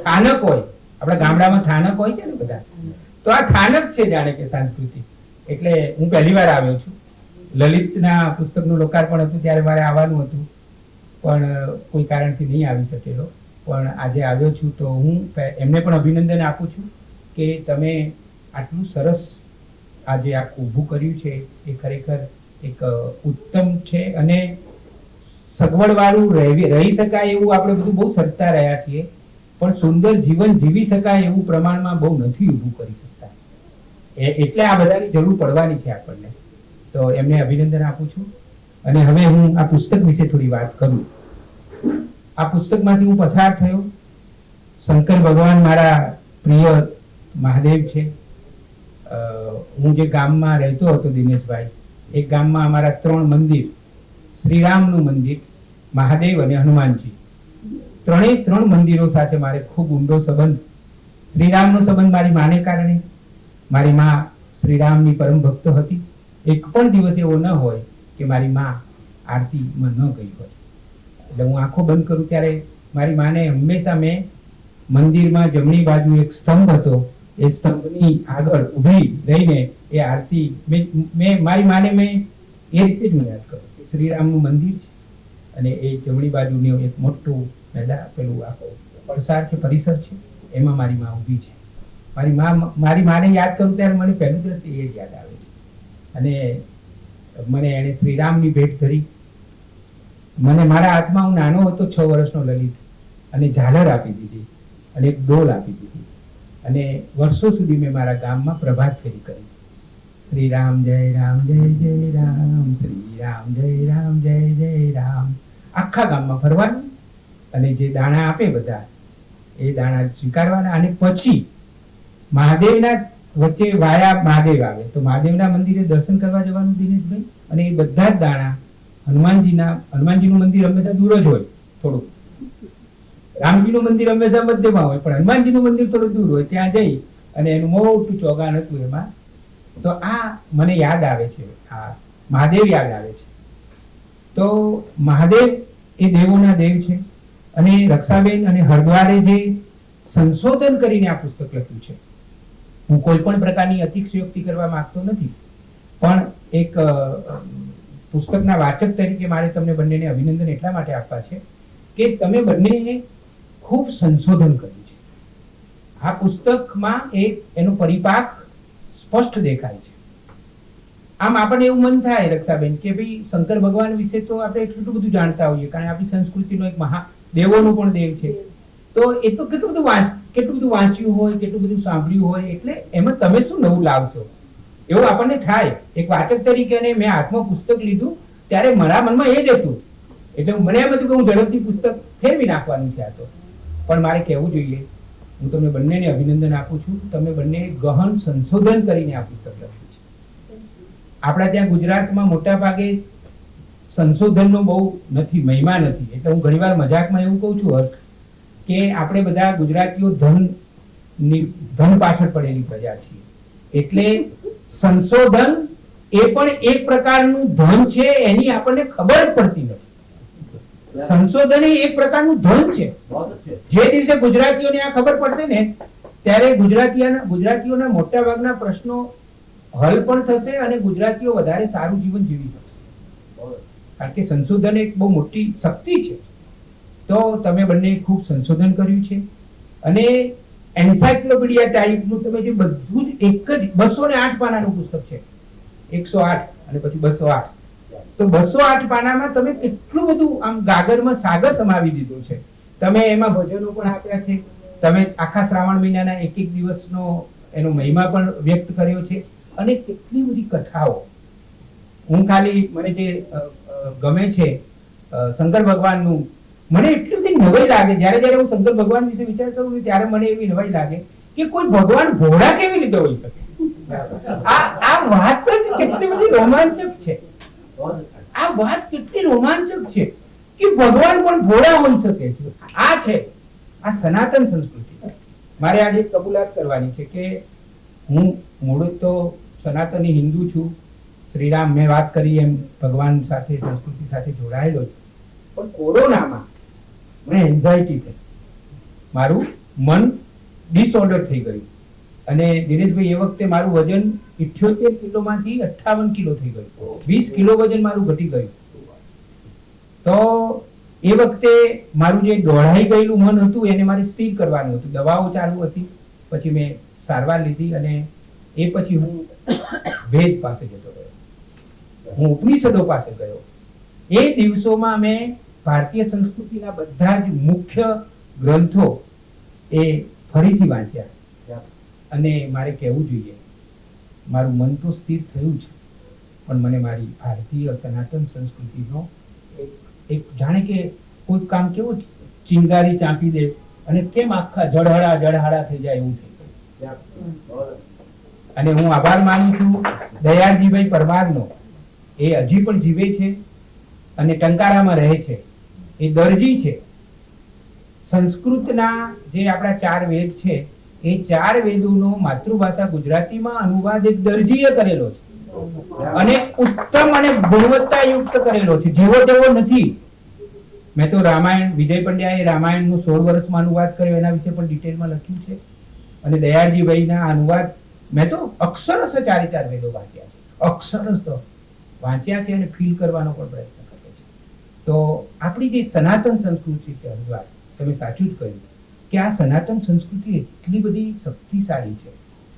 થાનક હોય, આપણા ગામડામાં થાનક હોય છે ને બધા, તો આ થાનક છે જાણે કે સાંસ્કૃતિક. એટલે હું પહેલી વાર આવ્યો છું. લલિતના પુસ્તકનું લોકાર્પણ હતું ત્યારે મારે આવવાનું હતું, પણ કોઈ કારણથી નહીં આવી શકેલો, પણ આજે આવ્યો છું. તો હું એમને પણ અભિનંદન આપું છું કે તમે આટલું સરસ આજે આ ઊભું કર્યું છે એ ખરેખર એક ઉત્તમ છે. અને સગવડવાળું રહી શકાય એવું આપણે બધું બહુ સરતા રહ્યા છીએ, પણ સુંદર જીવન જીવી શકાય એવું પ્રમાણમાં બહુ નથી ઊભું કરી શકતા. એટલે આ બધાની જરૂર પડવાની છે આપણને. તો એમને અભિનંદન આપું છું. અને હવે હું આ પુસ્તક વિશે થોડી વાત કરું. આ પુસ્તકમાંથી હું પસાર થયો શંકર ભગવાન મારા પ્રિય મહાદેવ છે. હું જે ગામમાં રહેતો હતો દિનેશભાઈ, એક ગામમાં અમારા 3 મંદિર, શ્રીરામનું મંદિર, મહાદેવ અને હનુમાનજી, 3 મંદિરો સાથે મારે ખૂબ ઊંડો સંબંધ. શ્રીરામનો સંબંધ મારી માને કારણે. મારી માં શ્રીરામની પરમ ભક્ત હતી. એક પણ દિવસ એવો ન હોય કે મારી માં આરતીમાં ન ગઈ હોય. એટલે હું આંખો બંધ કરું ત્યારે મારી માને હંમેશા મેં મંદિરમાં જમણી બાજુ એક સ્તંભ હતો, એ સ્તંભની આગળ ઊભી રહીને એ આરતી મેં મારી માને મેં એ રીતે જ યાદ કરું કે શ્રીરામનું મંદિર છે અને એ જમણી બાજુનું એક મોટું પેલું આખો પડસાર છે, પરિસર છે, એમાં મારી માં ઊભી છે. મારી માને યાદ કરું ત્યારે મને પહેલું દ્રશ્ય એ જ યાદ આવે છે. અને મને એને શ્રીરામની ભેટ ધરી. મને મારા હાથમાં, હું નાનો હતો 6 વર્ષનો લલિત, અને ઝાલર આપી દીધી અને એક ડોલ આપી દીધી. અને વર્ષો સુધી મેં મારા ગામમાં પ્રભાત ફેરી કરી. શ્રી રામ જય રામ જય જય રામ, શ્રી રામ જય રામ જય જય રામ. આખા ગામમાં ફરવાનું અને જે દાણા આપે બધા એ દાણા સ્વીકારવાના. અને પછી મહાદેવના વચ્ચે વાયા મહાદેવ આવે તો મહાદેવના મંદિરે દર્શન કરવા જવાનું દિનેશભાઈ. અને એ બધા જ દાણા હનુમાનજીનું મંદિર હંમેશા દૂર જ હોય થોડું, રામજીનું મંદિર હંમેશા મધ્યમાં હોય, પણ હનુમાનજીનું મંદિર થોડું દૂર હોય. ત્યાં જઈ અને એનું મોટું ચોગાન હતું એમાં. તો આ મને યાદ આવે છે, આ મહાદેવ યાદ આવે છે. તો મહાદેવ એ દેવોના દેવ છે. અને રક્ષાબેન અને હરદ્વારે જે સંશોધન કરીને આ પુસ્તક લખ્યું છે, હું કોઈ પણ પ્રકારની અતિશયોક્તિ કરવા માંગતો નથી, પણ એક પુસ્તકના વાચક તરીકે મારે તમને બંનેને અભિનંદન એટલા માટે આપવા છે કે તમે બંનેએ ખૂબ સંશોધન કર્યું છે. આ પુસ્તકમાં એનો પરિપાક સ્પષ્ટ દેખાય છે. આમ આપણને એવું મન થાય રક્ષાબેન કે ભાઈ શંકર ભગવાન વિશે તો આપણે એટલું બધું જાણતા હોઈએ, કારણ આપણી સંસ્કૃતિનો એક દેવોનું પણ દેવ છે. તો એ તો કેટલું બધું વાંચ્યું હોય, કેટલું બધું સાંભળ્યું હોય, એટલે એમાં તમે શું નવું લાવશો એવું આપણને થાય. એક વાચક તરીકે મેં હાથમાં પુસ્તક લીધું ત્યારે મારા મનમાં એ જ હતું. એટલે મને એમ હતું કે હું ઝડપથી પુસ્તક ફેરવી નાખવાનું છે આ તો. પણ મારે કહેવું જોઈએ, હું તમને બંનેને અભિનંદન આપું છું. તમે બંને ગહન સંશોધન કરીને આ પુસ્તક લખ્યું છે. આપણા ત્યાં ગુજરાતમાં મોટા ભાગે સંશોધનનો બહુ નથી, મહિમા નથી. એટલે હું ઘણીવાર મજાકમાં એવું કહું છું હર્ષ, કે આપણે બધા ગુજરાતીઓ ધન પાછળ પડેલી પ્રજા છીએ. એટલે સંશોધન એ પણ એક પ્રકારનું ધન છે, એની આપણને ખબર જ પડતી નથી. સંશોધન એ એક પ્રકારનું ધન છે. જે દિવસે ગુજરાતીઓને આ ખબર પડશે ને ત્યારે ગુજરાતીઓના મોટા ભાગના પ્રશ્નો હલ પણ થશે અને ગુજરાતીઓ વધારે સારું જીવન જીવી શકશે. કારણ કે સંશોધન એક બહુ મોટી શક્તિ છે. તો તમે બંને ખૂબ સંશોધન કર્યું છે અને એન્સાઇક્લોપીડિયા ટાઈપનું તમે જે બધું જ એક જ 208 પાનાનું પુસ્તક છે, 108 અને પછી 208. તો 208 પાનામાં તમે કેટલું બધું આમ ગાગરમાં સાગર સમાવી દીધું છે. તમે એમાં ભજનો પણ આપ્યા છે, તમે આખા શ્રાવણ મહિનાના એક દિવસનો એનો મહિમા પણ વ્યક્ત કર્યો છે અને કેટલી બધી કથાઓ. હું ખાલી મને જે ગમે છે શંકર ભગવાનનું, મને એટલી બધી નવાઈ લાગે જ્યારે હું શંકર ભગવાન વિશે વિચાર કરું ત્યારે મને એવી નવાઈ લાગે કે કોઈ ભગવાન ભોળા કેવી રીતે હોઈ શકે. આ વાત જ કેટલી બધી રોમાંચક છે. આ વાત કેટલી રોમાંચક છે કે ભગવાન પણ ભોળા હોઈ શકે છે. આ છે આ સનાતન સંસ્કૃતિ. મારે આજે કબૂલાત કરવાની છે કે હું મૂળ તો સનાતની હિન્દુ છું. શ્રીરામ મેં વાત કરી એમ ભગવાન સાથે સંસ્કૃતિ સાથે જોડાયેલો છું. પણ કોરોનામાં મને એન્ઝાયટી થઈ, મારું મન ડિસઓર્ડર થઈ ગયું અને દિનેશભાઈ એ વખતે મારું વજન 78 કિલોમાંથી 58 કિલો થઈ ગયું. 20 કિલો વજન મારું ઘટી ગયું. તો એ વખતે મારું જે દોડાઈ ગયેલું મન હતું એને મારે સ્થિર કરવાનું હતું. દવાઓ ચાલુ હતી, પછી મેં સારવાર લીધી અને એ પછી હું વેદ પાસે જતો રહ્યો, હું ઉપનિષદો પાસે ગયો. એ દિવસોમાં મેં ભારતીય સંસ્કૃતિના બધા જ મુખ્ય ગ્રંથો એ ફરીથી વાંચ્યા અને મારે કહેવું જોઈએ મારું મન તો સ્થિર થયું છે, પણ મને મારી ભારતીય સનાતન સંસ્કૃતિનો એક જાણે કે કોઈ કામ કેવો ચિંગારી ચાંપી દે અને કેમ આખા જળહળા થઈ જાય એવું થઈ ગયું. અને હું આભાર માનું છું દયાળજીભાઈ પરમારનો. એ હજી પણ જીવે છે અને ટંકારામાં રહે છે. એ દરજી છે. સંસ્કૃતના જે આપણા 4 વેદ છે એ 4 વેદોનો માતૃભાષા ગુજરાતીમાં અનુવાદ એક દરજીએ કરેલો છે અને ઉત્તમ અને ગુણવત્તાયુક્ત કરેલો છે, જેવો તેવો નથી. મેં તો રામાયણ, વિજય પંડ્યાએ રામાયણનું 16 વર્ષમાં અનુવાદ કર્યો, એના વિશે પણ ડિટેલમાં લખ્યું છે. અને દયાળજીભાઈના અનુવાદ મેં તો અક્ષરશ 4 વેદો વાંચ્યા છે, અક્ષરશ તો વાંચ્યા છે અને ફીલ કરવાનો પણ પ્રયત્ન કર્યો છે. તો આપણી જે સનાતન સંસ્કૃતિ છે હરિદ્વાર, તમે સાચું જ કહ્યું કે આ સનાતન સંસ્કૃતિ એટલી બધી શક્તિશાળી છે.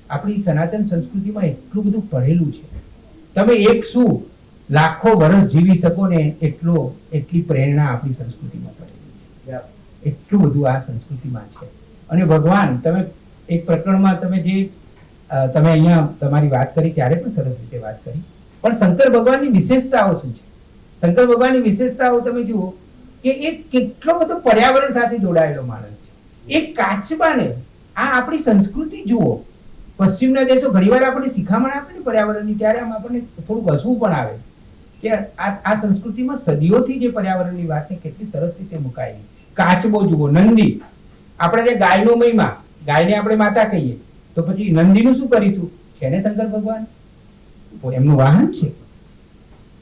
આપણી સનાતન સંસ્કૃતિમાં એટલું બધું પડેલું છે. તમે એક શું લાખો વર્ષ જીવી શકો ને એટલી પ્રેરણા આપણી સંસ્કૃતિમાં પડેલી છે. એટલું બધું આ સંસ્કૃતિમાં છે. અને ભગવાન, તમે એક પ્રકરણમાં તમે અહીંયા તમારી વાત કરી ત્યારે પણ સરસ રીતે વાત કરી, પણ શંકર ભગવાનની વિશેષતાઓ શું છે? શંકર ભગવાનની વિશેષતાઓ તમે જુઓ કે એ કેટલો બધો પર્યાવરણ સાથે જોડાયેલો માણસ છે. એ કાચબાને, આ આપણી સંસ્કૃતિ જુઓ. પશ્ચિમના દેશો ઘણીવાર આપણને શિખામણ આપે ને પર્યાવરણની, ત્યારે આમ આપણને થોડું હસવું પણ આવે કે આ સંસ્કૃતિમાં સદીઓથી જે પર્યાવરણની વાત છે કેટલી સરસ રીતે મુકાયેલી. કાચબો જુઓ, નંદી, આપણે જે ગાયનો મહિમા, ગાયને આપણે માતા કહીએ, તો પછી નંદીનું શું કરીશું? છે ને શંકર ભગવાન, એમનું વાહન છે.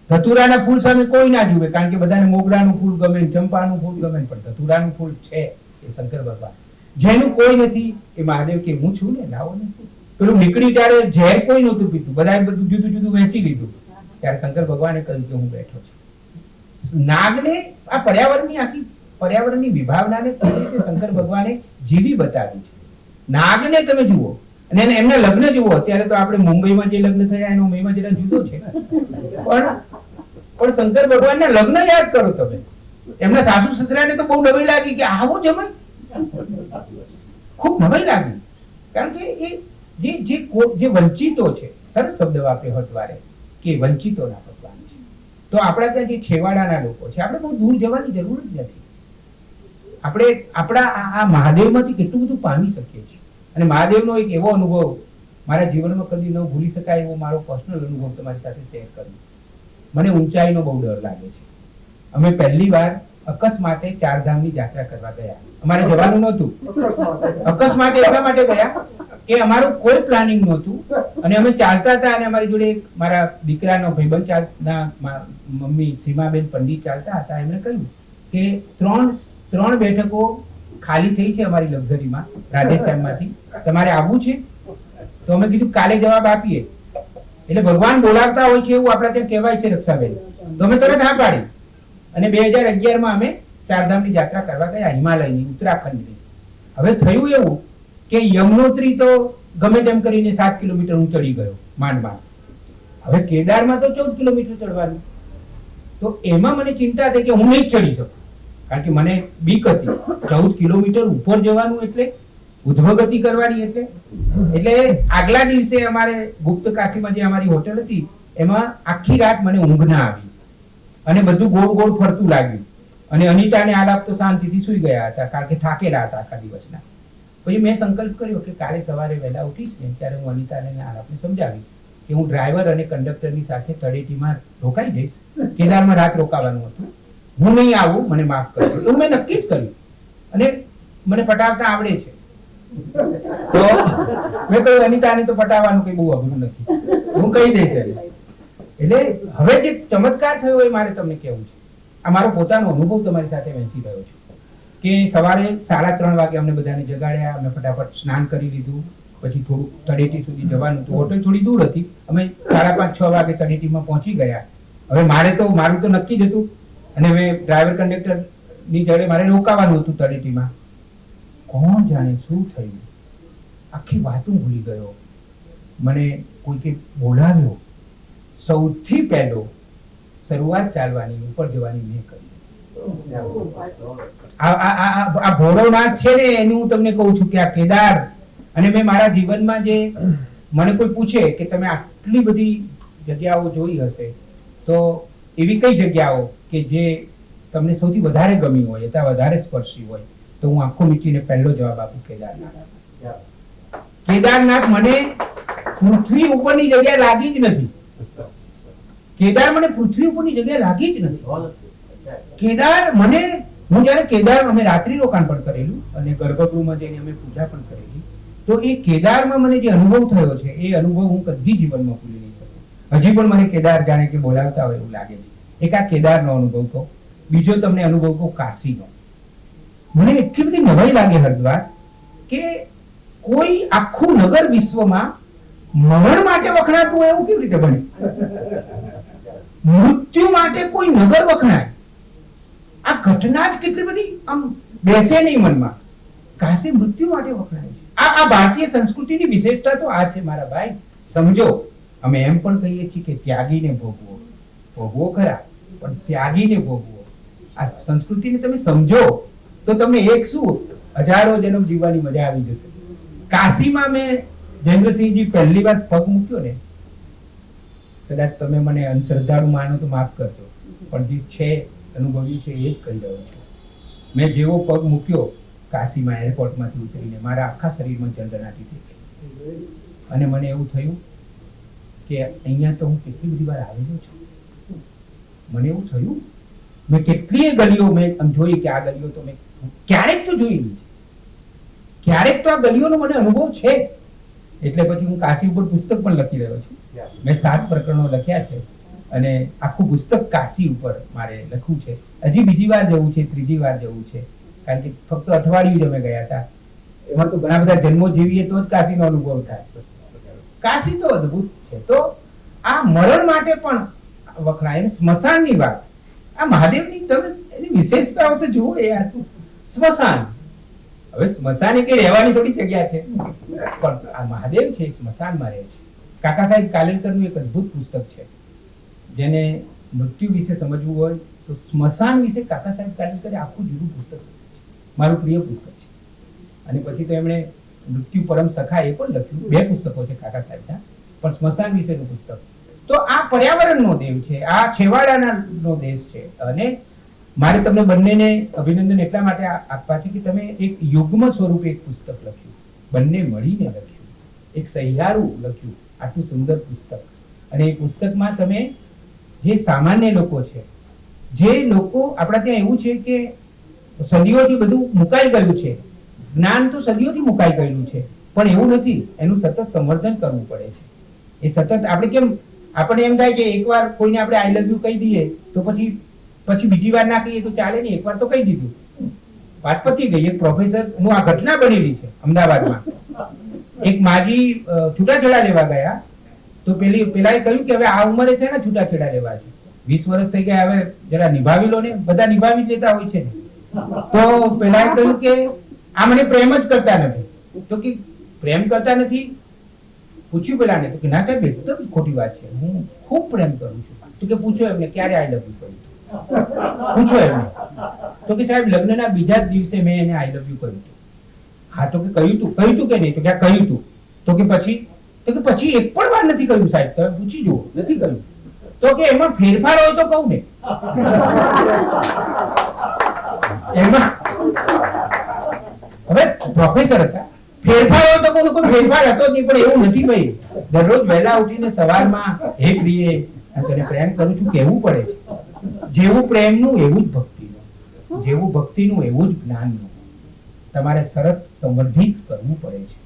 ધતુરાના ફૂલ સામે કોઈ ના જુએ, કારણ કે બધાને મોગરાનું ફૂલ ગમે, ચંપાનું ફૂલ ગમે, પણ ધતુરાનું ફૂલ છે એ શંકર ભગવાન. જેનું કોઈ નથી એ મહાદેવ કે હું છું ને, લાવો ને. પેલું નીકળ્યું ત્યારે ઝેર કોઈ નહોતું પીતું, બધાએ બધું જુદું જુદું વહેંચી લીધું, ત્યારે શંકર ભગવાને કહ્યું કે હું બેઠો છું. નાગને આ પર્યાવરણની વિભાવનાને કેવી રીતે શંકર ભગવાને જીવી બતાવી છે. નાગને તમે જુઓ અને એમના લગ્ન જુઓ. અત્યારે તો આપણે મુંબઈમાં જે લગ્ન થયા એનો મહિમા જરા જુદો છે, પણ શંકર ભગવાનના લગ્ન યાદ કરો તમે. એમના સાસુ સસરાને તો બહુ નવાઈ લાગી કે આવો જમાઈ, ખૂબ નવાઈ લાગી. કારણ કે એ જે વંચિતો છે, સરસ શબ્દ વાપરે હટવારે કે વંચિતોના ભગવાન છે. તો આપણા ત્યાં જે છેવાડાના લોકો છે, આપણે બહુ દૂર જવાની જરૂર જ નથી. આપણે આપણા આ મહાદેવમાંથી કેટલું બધું પામી શકીએ છીએ. અને મહાદેવનો એક એવો અનુભવ મારા જીવનમાં કદી ન ભૂલી શકાય એવો મારો પર્સનલ અનુભવ તમારી સાથે શેર કરું. મને ઊંચાઈનો બહુ ડર લાગે છે. અમે પહેલી વાર અકસ્માતે 4 ધામની યાત્રા કરવા ગયા. અમારે જવાનું નહોતું. અકસ્માતે એટલા માટે ગયા કે અમારું કોઈ પ્લાનિંગ નહોતું અને અમે ચાલતા હતા અને અમારી જોડે મારા દીકરાનો ભાઈબંધ ચાલતા, મમ્મી સીમાબેન પંડિત ચાલતા હતા. એમણે કહ્યું કે 3 બેઠકો ખાલી થઈ છે અમારી લક્ઝરીમાં, રાધેશ્યામમાંથી, તમારે આવવું છે? તો અમે કીધું કાલે જવાબ આપીએ. એટલે ભગવાન બોલાવતા હોય છે એવું આપણા ત્યાં કહેવાય છે રક્ષાબેન. તો અમે તરત હા પાડી અને 2011માં અમે 4 ધામની યાત્રા કરવા ગયા, હિમાલયની, ઉત્તરાખંડની. હવે થયું એવું કે યમનોત્રી તો ગમે તેમ કરીને 7 કિલોમીટર હું ચડી ગયો માંડ. હવે કેદારમાં તો 14 કિલોમીટર ચડવાનું. તો એમાં મને ચિંતા થઈ કે હું નહીં ચડી શકું, કારણ કે મને બીક હતી. 14 કિલોમીટર ઉપર જવાનું એટલે ઉધ્વગતિ કરવાની. એટલે આગલા દિવસે અમારે ગુપ્ત કાશીમાં જે અમારી હોટેલ હતી એમાં આખી રાત મને ઊંઘ ના આવી અને બધું ગોળ ગોળ ફરતું લાગ્યું. અને અનિતાને આલાપ તો શાંતિથી સુઈ ગયા હતા, કારણ કે થાકેલા હતા આખા દિવસના. પછી મેં સંકલ્પ કર્યો કે કાલે સવારે વહેલા ઉઠીશ ને ત્યારે હું અનિતાને આલાપને સમજાવીશ કે હું ડ્રાઈવર અને કંડક્ટરની સાથે તળેટીમાં રોકાઈ જઈશ. કેદારમાં રાત રોકાવાનું હતું, હું નહીં આવું, મને માફ કરજો. એવું મેં નક્કી જ કર્યું અને મને પટાવતા આવડે છે. તો મેં કહ્યું અનિતાને તો પટાવવાનું કઈ બહુ અઘરું નથી, હું કહી દઈશ. એટલે હવે જે ચમત્કાર થયો એ મારે તમને કહેવું છે. આ મારો પોતાનો અનુભવ તમારી સાથે વહેંચી રહ્યો છું કે સવારે 3:30 વાગે અમને બધાને જગાડ્યા. અમે ફટાફટ સ્નાન કરી લીધું, પછી થોડું તળેટી સુધી જવાનું હતું. હોટેલ થોડી દૂર હતી. અમે 5:30-6 વાગે તળેટીમાં પહોંચી ગયા. હવે મારું તો નક્કી જ હતું અને હવે ડ્રાઈવર કંડક્ટર ની જોડે મારે રોકાવાનું હતું તળેટીમાં. કોણ જાણે શું થયું, આખી વાતો ભૂલી ગયો. મને કોઈકે બોલાવ્યો. સૌથી પહેલો શરૂઆત ચાલવાની, ઉપર જવાની મેં કરી. આ ભોળોનાથ છે ને એનું હું તમને કહું છું કે આ કેદાર. અને મેં મારા જીવનમાં જે મને કોઈ પૂછે કે તમે આટલી બધી જગ્યાઓ જોઈ હશે તો એવી કઈ જગ્યાઓ કે જે તમને સૌથી વધારે ગમી હોય, ત્યાં વધારે સ્પર્શી હોય, તો તો હું આંખો મીચીને પહેલો જવાબ આપું કેદારનાથ. કેદારનાથ મને પૃથ્વી ઉપરની જગ્યા લાગી જ નથી. કેદાર મને પૃથ્વી ઉપરની જગ્યા લાગી જ નથી. કેદાર મને, હું જયારે કેદાર, અમે રાત્રિ રોકાણ પણ કરેલું અને ગર્ભગૃહમાં જઈને અમે પૂજા પણ કરેલી, તો એ કેદારમાં મને જે અનુભવ થયો છે એ અનુભવ હું કદી જીવનમાં ભૂલી નહીં શકું. હજી પણ મને કેદાર જાણે કે બોલાવતા હોય એવું લાગે છે. એક આ કેદારનો અનુભવ કહું. બીજો તમને અનુભવ કહું કાશીનો. મને એટલી બધી નવાઈ લાગે હરિદ્વાર કે કોઈ આખું નગર વિશ્વમાં મરણ માટે વખણાતું હોય એવું કેવી રીતે બને? મૃત્યુ માટે કોઈ નગર વખણાય, આ ઘટના જ કેટલી બધી આમ બેસે નહીં મનમાં. કાશી મૃત્યુ માટે વખણાય છે. આ ભારતીય સંસ્કૃતિની વિશેષતા તો આ છે મારા ભાઈ. સમજો, અમે એમ પણ કહીએ છીએ કે ત્યાગીને ભોગવો. ભોગવો ખરા, પણ ત્યાગીને ભોગવો. આ સંસ્કૃતિને તમે સમજો તો તમને એક શું, હજારો જન્મ જીવવાની મજા આવી જશે. કાશીમાં મેં જયેન્દ્રસિંહજી પહેલી વાર પગ મૂક્યો ને, કદાચ તમે મને અંધશ્રદ્ધાળુ માનો તો માફ કરજો, પણ જે છે અનુભવ્યું છે એ જ કહી રહ્યો છું. મેં જેવો પગ મૂક્યો કાશીમાં, એરપોર્ટમાંથી ઉતરીને, મારા આખા શરીરમાં જળજળાટી થઈ ગઈ. અને મને એવું થયું કે અહીંયા તો હું કેટલી બધી વાર આવેલો છું. મને એવું થયું, મેં કેટલીય ગલીઓ મેં જોઈ કે આ ગલીઓ તો મેં ક્યારેક તો જોઈ છે, ક્યારેક તો આ ગલીઓનો મને અનુભવ છે. એટલે પછી હું કાશી ઉપર પુસ્તક પણ લખી રહ્યો છું. મેં 7 પ્રકરણો લખ્યા છે અને આખું પુસ્તક કાશી ઉપર મારે લખવું છે. હજી બીજી વાર જવું છે, ત્રીજી વાર જવું છે, કારણ કે ફક્ત અઠવાડિયું જ અમે ગયા હતા. એમાં તો ઘણા બધા જન્મો જીવીએ તો જ કાશીનો અનુભવ થાય. કાશી તો અદ્ભુત છે. તો આ મરણ માટે પણ વખણાય. સ્મશાનની વાત, આ મહાદેવની તમે એની વિશેષતાઓ તો જુઓ યાર. સ્મશાન, હવે સ્મશાન એ કઈ રહેવાની થોડી જગ્યા છે, પણ આ મહાદેવ છે સ્મશાનમાં રહે છે. કાકા સાહેબ કાલેલકરનું એક અદ્ભુત પુસ્તક છે, જેને મૃત્યુ વિશે સમજવું હોય તો સ્મશાન વિશે કાકા સાહેબ કાલેલકરે આખું જુદું પુસ્તક લખ્યું છે. મારું પ્રિય પુસ્તક છે. અને પછી તો એમણે મૃત્યુ પરમ સખા એ પણ લખ્યું. 2 પુસ્તકો છે કાકા સાહેબના, પણ સ્મશાન વિશેનું પુસ્તક. તો આ પર્યાવરણનો દેવ છે, આ છેવાડાનો દેશ છે. અને મારે તમને બંનેને અભિનંદન એટલા માટે આપવા છે કે તમે એક યુગ્મ સ્વરૂપે એક પુસ્તક લખ્યું, બંને મળીને લખ્યું, એક સહિયારું લખ્યું, આટલું સુંદર પુસ્તક. અને એ પુસ્તકમાં તમે જે સામાન્ય લોકો છે, જે લોકો આપણા ત્યાં એવું છે કે સદીઓથી બધું મુકાઈ ગયું છે, જ્ઞાન તો સદીઓથી મુકાઈ ગયેલું છે, પણ એવું નથી, એનું સતત સંવર્ધન કરવું પડે છે. એ સતત આપણે કેમ, આપણે એમ થાય કે એકવાર કોઈને આપણે આઈ લવ યુ કહી દઈએ તો પછી બીજી વાર ના કહીએ તો ચાલે નહીં, એકવાર તો કહી દીધું, વાત પતી ગઈ. એક પ્રોફેસર નું આ ઘટના બનેલી છે અમદાવાદમાં. એક માજી છૂટાછેડા લેવા ગયા તો પેલાએ કહ્યું કે હવે આ ઉંમરે છે ને છૂટાછેડા લેવા છે, 20 વર્ષ થઈ ગયા, હવે જરા નિભાવી લો ને. બધા નિભાવી લેતા હોય છે ને. તો પેલાએ કહ્યું કે આ મને પ્રેમ જ કરતા નથી. તો કે પ્રેમ કરતા નથી? પૂછ્યું પેલાને તો કે ના સાહેબ એકદમ ખોટી વાત છે, હું ખૂબ પ્રેમ કરું છું. તો કે પૂછો એમને ક્યારે આઈ લવ યુ કહ્યું? પૂછો એમને. તો કે સાહેબ લગ્નના બીજા જ દિવસે મેં એને આઈ લવ યુ કહ્યું. હા તો કે કહ્યું તું કે નહીં? તો કે કહ્યું તું. તો કે પછી એક પણ વાર નથી કહ્યું સાહેબ, તમે પૂછી જુઓ, નથી કહ્યું. તો કે એમાં ફેરફાર હોય તો કહું ને. એમાં હવે પ્રોફેસર હતા, ફેરફાર હોય તો કહું, કોઈ ફેરફાર હતો નહીં, પણ એવું નથી ભાઈ. દરરોજ વહેલા ઉઠીને સવારમાં હે પ્રિય તને પ્રેમ કરું છું કહેવું પડે છે. જેવું પ્રેમનું એવું જ ભક્તિનું, જેવું ભક્તિનું એવું જ જ્ઞાનનું. તમારે સરસ સંવર્ધિત કરવું પડે છે.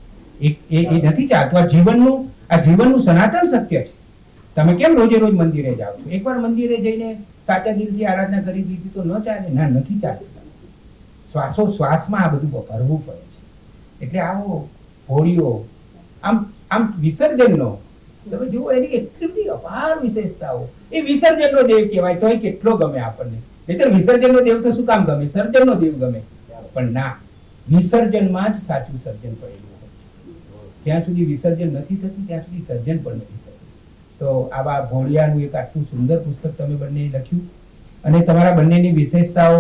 એ નથી ચાલતું. આ જીવનનું સનાતન સત્ય છે. તમે કેમ રોજે રોજ મંદિરે જાઓ છો? એકવાર મંદિરે જઈને સાચા દિલથી આરાધના કરી દીધી તો ન ચાલે? ના, નથી ચાલતું. શ્વાસોશ્વાસમાં આ બધું ભરવું પડે છે. એટલે આવો હોળીઓ આમ વિસર્જનનો તમે જુઓ, એની એટલી બધી અપાર વિશેષતાઓ. એ વિસર્જનનો દેવ કહેવાય તોય કેટલો ગમે આપણને. નહીંતર વિસર્જનનો દેવ તો શું કામ ગમે? સર્જનનો દેવ ગમે. પણ ના, વિસર્જનમાં જ સાચું સર્જન પડેલું હોય છે. જ્યાં સુધી વિસર્જન નથી થતું ત્યાં સુધી સર્જન પણ નથી થતું. તો આવા ભોળિયાનું એક આટલું સુંદર પુસ્તક તમે બંને લખ્યું. અને તમારા બંનેની વિશેષતાઓ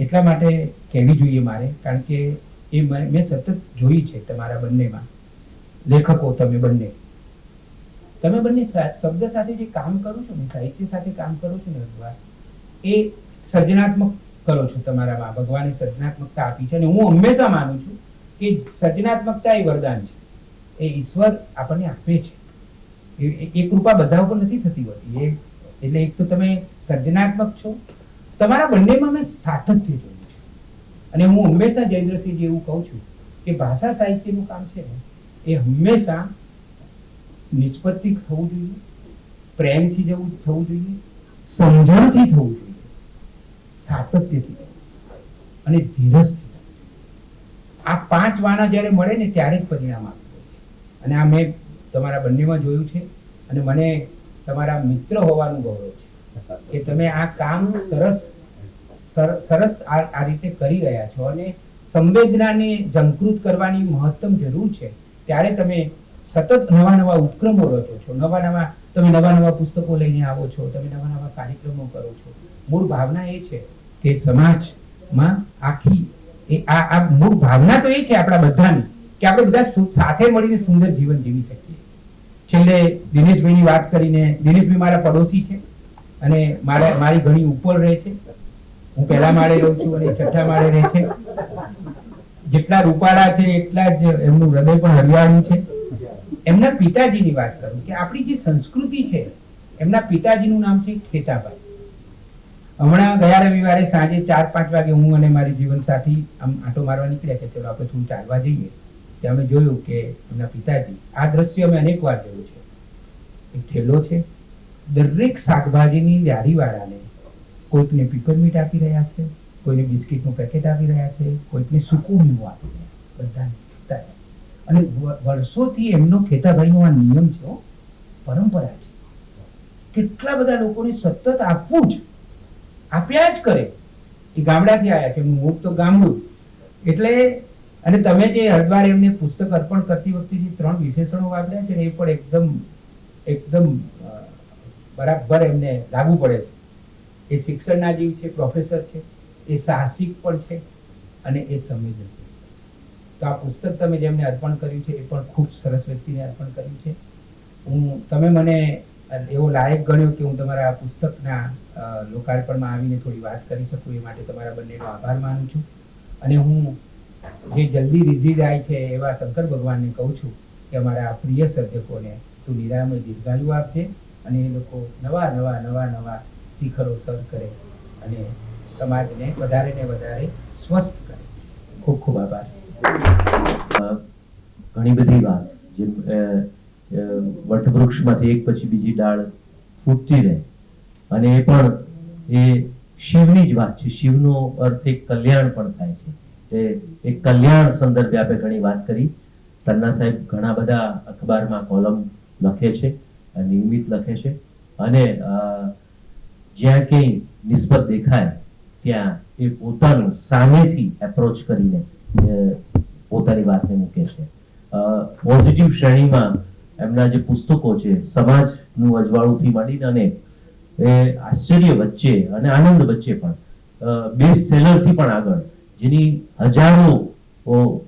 એટલા માટે કહેવી જોઈએ મારે, કારણ કે એ મેં સતત જોઈ છે તમારા બંનેમાં. લેખકો તમે બંને શબ્દ સાથે જે કામ કરો છો ને, સાહિત્ય સાથે કામ કરો છો ને, એ સર્જનાત્મક કરો છો તમારામાં. ભગવાને સર્જનાત્મકતા આપી છે અને હું હંમેશા માનું છું કે સર્જનાત્મકતા એ વરદાન છે, એ ઈશ્વર આપણને આપે છે. એ કૃપા બધા ઉપર નથી થતી હોતી. એટલે એક તો તમે સર્જનાત્મક છો, તમારા બંનેમાં મેં સાતત્ય જોયું છે. અને હું હંમેશા જયેન્દ્રસિંહજી એવું કહું છું કે ભાષા સાહિત્યનું કામ છે ને એ હંમેશા નિષ્પત્તિ થવું જોઈએ, પ્રેમથી થવું જોઈએ, સમજણથી થવું જોઈએ, સાતત્યથી થવું અને ધીરજથી થવું. આ 5 વાના જ્યારે મળે ને ત્યારે જ પરિણામ આપતું હોય છે. અને આ મેં તમારા બંનેમાં જોયું છે અને મને તમારા મિત્ર હોવાનું ગૌરવ છે કે તમે આ કામ સરસ આ રીતે કરી રહ્યા છો. અને સંવેદનાને ઝંકૃત કરવાની મહત્તમ જરૂર છે ત્યારે તમે સતત નવા ઉપક્રમો રચો છો, તમે નવા પુસ્તકો લઈને આવો છો, તમે નવા કાર્યક્રમો કરો છો. મૂળ ભાવના એ છે કે સમાજમાં આ મૂળ ભાવના તો એ છે આપણા બધાની કે આપણે બધા સાથે મળીને સુંદર જીવન જીવી શકીએ. છેલ્લે દિનેશભાઈની વાત કરીને, દિનેશભાઈ મારા પડોશી છે અને મારી ઘણી ઉપર રહે છે. હું પહેલા માળે રહું છું અને 6થા માળે રહે છે. જેટલા રૂપાળા છે એટલા જ એમનું હૃદય પણ હરિયાળું છે. એમના પિતાજીની વાત કરું કે આપણી જે સંસ્કૃતિ છે, એમના પિતાજીનું નામ છે ખેતાભાઈ. હમણાં ગયા રવિવારે સાંજે 4-5 વાગે હું અને મારી જીવનસાથી આમ આંટો મારવા નીકળ્યા કે ચલો આપણે થોડું ચાલવા જઈએ. ત્યાં અમે જોયું કે એમના પિતાજી, આ દ્રશ્ય અમે અનેક વાર જોયું છે. એક થેલો છે, દરેક શાકભાજીની લારીવાળાને કોઈકને પીપરમીટ આપી રહ્યા છે, કોઈને બિસ્કિટનું પેકેટ આપી રહ્યા છે, કોઈકને સૂકું મીઠું આપી રહ્યા, બધાને. અને વર્ષોથી એમનો ખેતાભાઈનો આ નિયમ છે, પરંપરા છે. કેટલા બધા લોકોને સતત આપવું જ, આપ્યા જ કરે. એ ગામડાથી આવ્યા છે, મૂળ તો ગામડું. એટલે અને તમે જે હરદ્વાર એમને પુસ્તક અર્પણ કરતી વખતે જે 3 વિશેષણો વાપર્યા છે ને એ પણ એકદમ બરાબર એમને લાગુ પડે છે. એ શિક્ષણના જીવ છે, પ્રોફેસર છે, એ સાહસિક પણ છે અને એ સંવેદનશીલ. તો આ પુસ્તક તમે જેમને અર્પણ કર્યું છે એ પણ ખૂબ સરસ વ્યક્તિને અર્પણ કર્યું છે. તમે મને એવો લાયક ગણ્યો કે હું તમારા આ પુસ્તકના લોકાર્પણમાં આવીને થોડી વાત કરી શકું, એ માટે તમારા બંનેનો આભાર માનું છું. અને હું જે જલ્દી રીઝી જાય છે એવા શંકર ભગવાનને કહું છું કે અમારા પ્રિય સર્જકોને તું નિરામય દીર્ઘાયુ આપજે અને એ લોકો નવા શિખરો સર કરે અને સમાજને વધારે ને વધારે સ્વસ્થ કરે. ખૂબ ખૂબ આભાર. ઘણી બધી વાત જેમ વટવૃક્ષમાંથી એક પછી બીજી ડાળ ફૂટતી રહે અને એ પણ એ શિવની જ વાત છે. શિવનો અર્થ એક કલ્યાણ પણ થાય છે. એક કલ્યાણ સંદર્ભે આપણે ઘણી વાત કરી. તન્ના સાહેબ ઘણા બધા અખબારમાં કોલમ લખે છે, નિયમિત લખે છે અને જ્યાં ક્યાંય નિસ્બત દેખાય ત્યાં એ પોતાનું સામેથી એપ્રોચ કરીને પોતાની વાતને મૂકે છે. પોઝિટિવ શ્રેણીમાં એમના જે પુસ્તકો છે, સમાજનું અજવાળુંથી માંડીને અને એ આશ્ચર્ય વચ્ચે અને આનંદ વચ્ચે પણ બેસ્ટ સેલરથી પણ આગળ જેની હજારો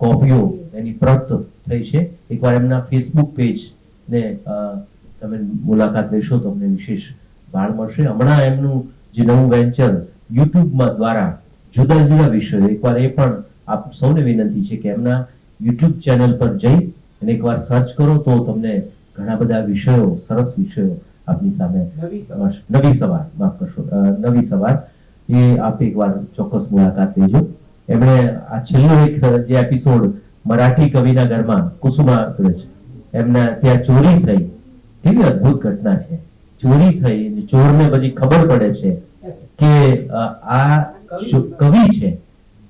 કોપીઓ એની પ્રત થઈ છે. એકવાર એમના ફેસબુક પેજ ને તમે મુલાકાત લેશો તો તમને વિશેષ ભાળ મળશે. હમણાં એમનું જે નવું વેન્ચર યુટ્યુબમાં દ્વારા જુદા જુદા વિષયો, એકવાર એ પણ આપ સૌને વિનંતી છે કે એમના યુટ્યુબ ચેનલ પર જઈ અને એકવાર સર્ચ કરો તો તમને ઘણા બધા વિષયો, સરસ વિષયો આપની સામે નવી સવાર, માફ કરશો, નવી સવાર, એ આપ એકવાર ચોક્કસ મુલાકાત લેજો. એમણે આ છેલ્લો એક જે એપિસોડ મરાઠી કવિના ઘરમાં કુસુમાગ્રજ, એમના ત્યાં ચોરી થઈ, કેવી અદ્ભુત ઘટના છે. ચોરી થઈ, ચોરને પછી ખબર પડે છે કે આ કવિ છે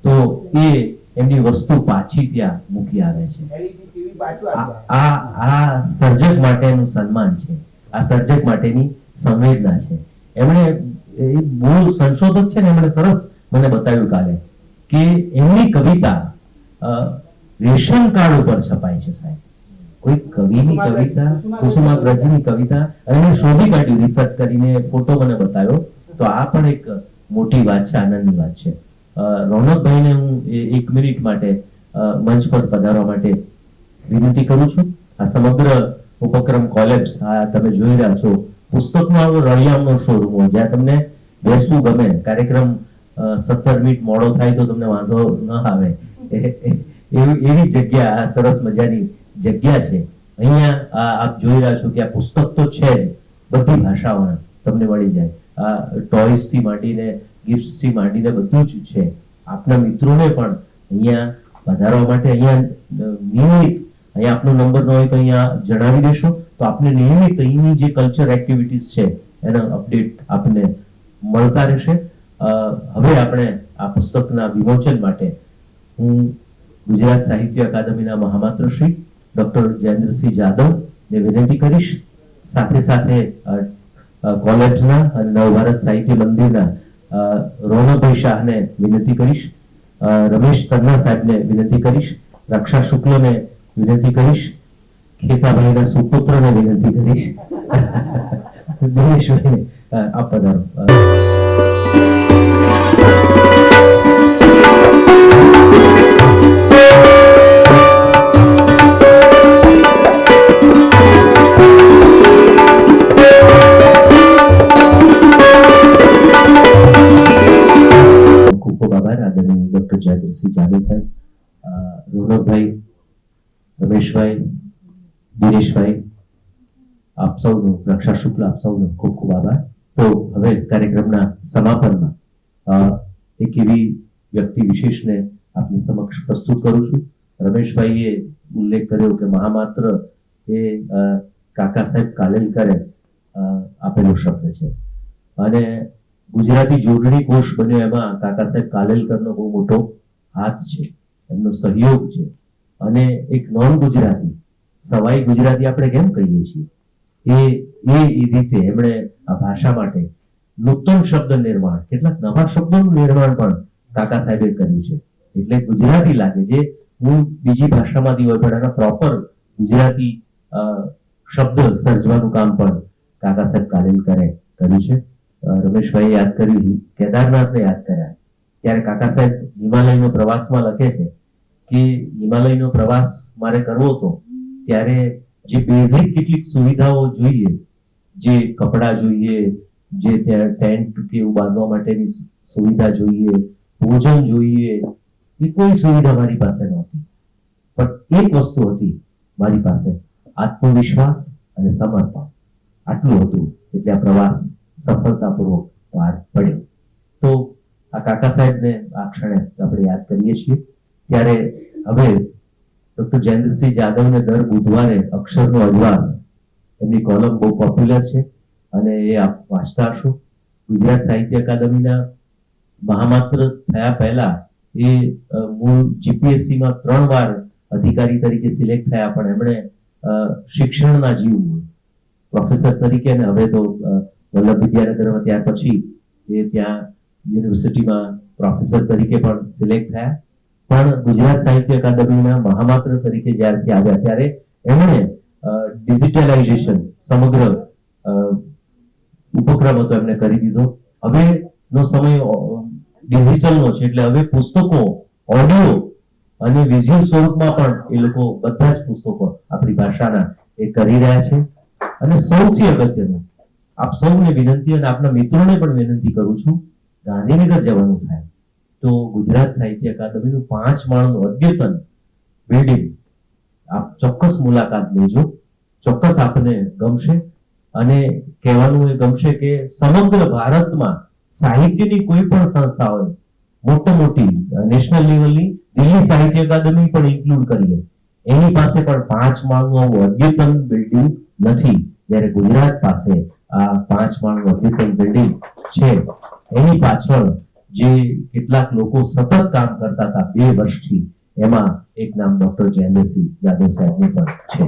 તો એ એમની વસ્તુ પાછી ત્યાં મૂકી આવે છે. આ સર્જક માટેનું સન્માન છે, આ સર્જક માટેની સંવેદના છે. એમણે બહુ સંશોધક છે ને, એમણે સરસ મને બતાવ્યું કાલે કે એમની કવિતા રેશન કાર્ડ ઉપર છપાય છે. સાહેબ, કોઈ કવિની કવિતા, કુસુમાગ્રજની કવિતા, અને શોધી કાઢ્યું રિસર્ચ કરીને, ફોટો મને બતાવ્યો. તો આ પણ એક મોટી વાત છે, આનંદની વાત છે. રોનકભાઈને હું 1 મિનિટ માટે મંચ પર પધારવા માટે વિનંતી કરું છું. આ સમગ્ર ઉપક્રમ કોલેપ્સ આ તમે જોઈ રહ્યા છો, પુસ્તકનો રળિયામણો શોરૂમ જ્યાં તમને બેસવું ગમે, કાર્યક્રમ 17 મિનિટ મોડો થાય તો તમને વાંધો ન આવે એવી જગ્યા, આ સરસ મજાની જગ્યા છે. અહીંયા આપ જોઈ રહ્યા છો કે આ પુસ્તક તો છે જ, બધી ભાષાઓના તમને મળી જાય. આ ટોયસ થી માંડીને ગિફ્ટ્સ થી માંડીને બધું જ છે. આપના મિત્રોને પણ અહીંયા વધારવા માટે અહીંયા નિયમિત, અહીંયા આપનો નંબર ન હોય તો અહીંયા જણાવી દેશો તો આપને નિયમિત અહીંની જે કલ્ચર એક્ટિવિટીઝ છે એના અપડેટ આપને મળતા રહેશે. હવે આપણે આ પુસ્તકના વિમોચન માટે હું ગુજરાત સાહિત્ય અકાદમીના મહામાત્ર શ્રી ડોક્ટર જયેન્દ્રસિંહ જાદવ ને વિનંતી કરીશ, સાથે સાથે કોલેજના અને નવભારત સાહિત્ય મંદિરના રોનકભાઈ શાહને વિનંતી કરીશ, રમેશ તન્ના સાહેબને વિનંતી કરીશ, રક્ષા શુક્લને વિનંતી કરીશ, ખેતાભાઈના સુપુત્રને વિનંતી કરીશ. દિનેશભાઈને આપ પધારો. ડોક્ટર જયેન્દ્રસિંહ જાદવ સાહેબ, રોનકભાઈ, રમેશભાઈ, દિનેશભાઈ, આપ સૌનો, રક્ષા શુક્લ, આપ સૌનો ખૂબ ખૂબ આભાર. તો હવે કાર્યક્રમના સમાપનમાં એક એવી વ્યક્તિ વિશેષને આપની સમક્ષ પ્રસ્તુત કરું છું. રમેશભાઈએ ઉલ્લેખ કર્યો કે મહામાત્ર એ કાકા સાહેબ કાલેલકરે આપેલો શબ્દ છે અને ગુજરાતી જોડણી કોષ બન્યો એમાં કાકા સાહેબ કાલેલકરનો બહુ મોટો હાથ છે, એમનો સહયોગ છે. અને એક નોન ગુજરાતી, સવાઈ ગુજરાતી આપણે કેમ કહીએ છીએ, એ રીતે એમણે આ ભાષા માટે નૂતન શબ્દ નિર્માણ, કેટલાક નવા શબ્દોનું નિર્માણ પણ કાકા સાહેબે કર્યું છે. એટલે ગુજરાતી લાગે, જે હું બીજી ભાષામાંથી હોય પણ એના પ્રોપર ગુજરાતી શબ્દ સર્જવાનું કામ પણ કાકા સાહેબ કાલેલકરે કર્યું છે. રમેશભાઈએ યાદ કર્યું, કેદારનાથને યાદ કર્યા ત્યારે કાકા સાહેબ હિમાલયનો પ્રવાસમાં લખે છે કે હિમાલયનો પ્રવાસ મારે કરવો હતો ત્યારે જે બેઝિક કેટલીક સુવિધાઓ જોઈએ, જે કપડા જોઈએ, જે ત્યાં ટેન્ટ કે એવું બાંધવા માટેની સુવિધા જોઈએ, ભોજન જોઈએ, એ કોઈ સુવિધા મારી પાસે નહોતી. પણ એક વસ્તુ હતી મારી પાસે, આત્મવિશ્વાસ અને સમર્પણ. આટલું હતું એટલે આ પ્રવાસ સફળતાપૂર્વક પાર પડ્યો. તો આ કાકા સાહેબને આ ક્ષણે આપણે યાદ કરીએ છીએ. ત્યારે હવે ડોક્ટર જયેન્દ્રસિંહ જાદવને દર બુધવારે અક્ષરનો અજવાસ, એમની કોલમ બહુ પોપ્યુલર છે અને એ આપ વાંચતા હશો. ગુજરાત સાહિત્ય અકાદમીના મહામાત્ર થયા પહેલા એ મૂળ જીપીએસસીમાં 3 વાર અધિકારી તરીકે સિલેક્ટ થયા, પણ એમણે શિક્ષણના જીવ પ્રોફેસર તરીકે અને હવે તો વલ્લભ વિદ્યાનગરમાં ત્યાર પછી એ ત્યાં યુનિવર્સિટીમાં પ્રોફેસર તરીકે પણ સિલેક્ટ થયા. પણ ગુજરાત સાહિત્ય અકાદમીના મહામાત્ર તરીકે જ્યારથી આવ્યા ત્યારે એમણે ડિજિટલાઇઝેશન સમગ્ર ઉપક્રમ હતો એમને કરી દીધો. હવે નો સમય ડિજિટલનો છે એટલે હવે પુસ્તકો ઓડિયો અને વિઝ્યુઅલ સ્વરૂપમાં પણ એ લોકો બધા જ પુસ્તકો આપણી ભાષાના એ કરી રહ્યા છે. અને સૌથી અગત્યનું, આપ સૌને વિનંતી અને આપના મિત્રોને પણ વિનંતી કરું છું, ગાંધીનગર જવાનું થાય તો ગુજરાત સાહિત્ય અકાદમીનું 5 માળનું અદ્યતન બિલ્ડિંગ આપ ચોક્કસ મુલાકાત લેજો. ચોક્કસ આપને ગમશે અને કહેવાનું એ ગમશે કે સમગ્ર ભારતમાં સાહિત્યની કોઈ પણ સંસ્થા હોય, મોટી નેશનલ લેવલની, દિલ્હી સાહિત્ય અકાદમી પણ ઇન્ક્લુડ કરીએ, એની પાસે પણ 5 માળનું આવું અદ્યતન બિલ્ડિંગ નથી. જ્યારે ગુજરાત પાસે આ 5 માળનું અદ્યતન બિલ્ડિંગ છે, એની પાછળ જે કેટલાક લોકો સતત કામ કરતા હતા 2 વર્ષથી, એમાં એક નામ ડોક્ટર જયેન્દ્રસિંહ જાદવ સાહેબનું પણ છે.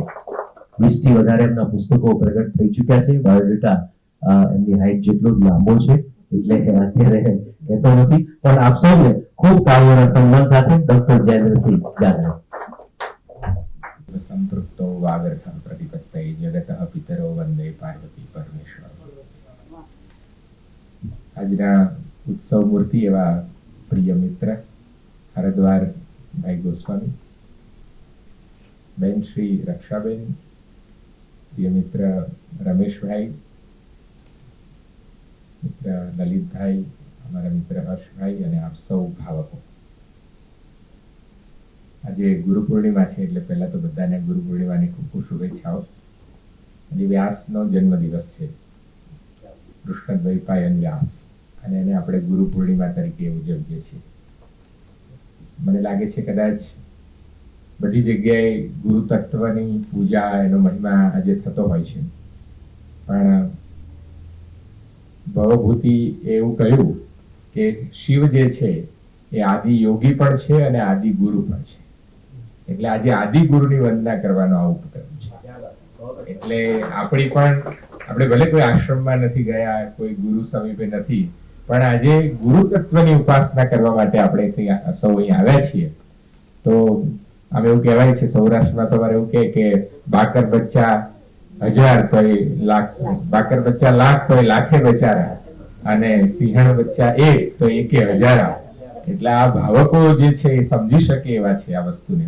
20 થી વધારે એમના પુસ્તકો પ્રગટ થઈ ચૂક્યા છે. બાયોડેટા એમની હાઈટ જેટલો જ લાંબો છે એટલે અત્યારે કહેતો નથી, પણ આપ સૌને ખૂબ તાળીઓના સન્માન સાથે ડોક્ટર જયેન્દ્રસિંહ જાદવ. સંપૃક્તો વાગર્થં પ્રતિપત્તયે જગતઃ પિતરો વંદે પાર્વતી પરમેશ્વર. આજના ઉત્સવ મૂર્તિ એવા પ્રિય મિત્ર હરદ્વાર ભાઈ ગોસ્વામી, બેન શ્રી રક્ષાબેન, પ્રિય મિત્ર રમેશભાઈ, મિત્ર લલિતભાઈ, અમારા મિત્ર હર્ષભાઈ અને આપ સૌ ભાવકો. આજે ગુરુ પૂર્ણિમા છે એટલે પહેલા તો બધાને ગુરુ પૂર્ણિમાની ખૂબ ખૂબ શુભેચ્છાઓ. આજે વ્યાસનો જન્મદિવસ છે, કૃષ્ણદ્વૈપાયન વ્યાસ, અને એને આપણે ગુરુ પૂર્ણિમા તરીકે ઉજવીએ છીએ. મને લાગે છે કદાચ બધી જગ્યાએ ગુરુ તત્વની પૂજા, એનો મહિમા આજે થતો હોય છે, પણ ભવભૂતિ એવું કહ્યું કે શિવ જે છે એ આદિ યોગી પણ છે અને આદિ ગુરુ પણ છે. એટલે આજે આદિ ગુરુની વંદના કરવાનો આ ઉપક્રમ છે. એટલે આપણે ભલે કોઈ આશ્રમમાં નથી ગયા, કોઈ ગુરુ સમીપે નથી, પણ આજે ગુરુ તત્વની ઉપાસના કરવા માટે આપણે સૌ અહીં આવ્યા છીએ. તો આમ એવું કહેવાય છે સૌરાષ્ટ્રમાં, તમારે એવું કે બાકર બચ્ચા 1000 તોય લાખ, બાકર બચ્ચા લાખ તોય લાખે બેચારા, અને સિંહણ બચ્ચા 1 તો 1000. એટલે આ ભાવકો જે છે એ સમજી શકે એવા છે આ વસ્તુને.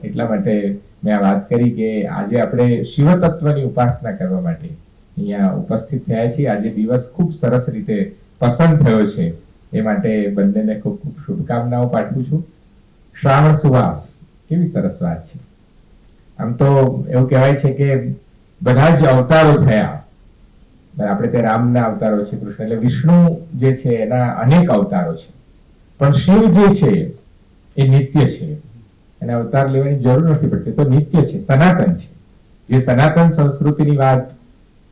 એટલા માટે મેં આ વાત કરી કે આજે આપણે શિવ તત્વની ઉપાસના કરવા માટે અહીંયા ઉપસ્થિત થયા છીએ. આજે દિવસ ખૂબ સરસ રીતે પસંદ થયો છે, એ માટે બંનેને ખૂબ ખૂબ શુભકામનાઓ પાઠવું છું. શ્રાવણ સુવાસ કેવી સરસ વાત છે. આમ તો એવું કહેવાય છે કે બધા જ અવતારો થયા, આપણે તે રામના અવતારો છે, કૃષ્ણ એટલે વિષ્ણુ જે છે એના અનેક અવતારો છે, પણ શિવ જે છે એ નિત્ય છે, એને અવતાર લેવાની જરૂર નથી પડતી, તો નિત્ય છે, સનાતન છે. જે સનાતન સંસ્કૃતિની વાત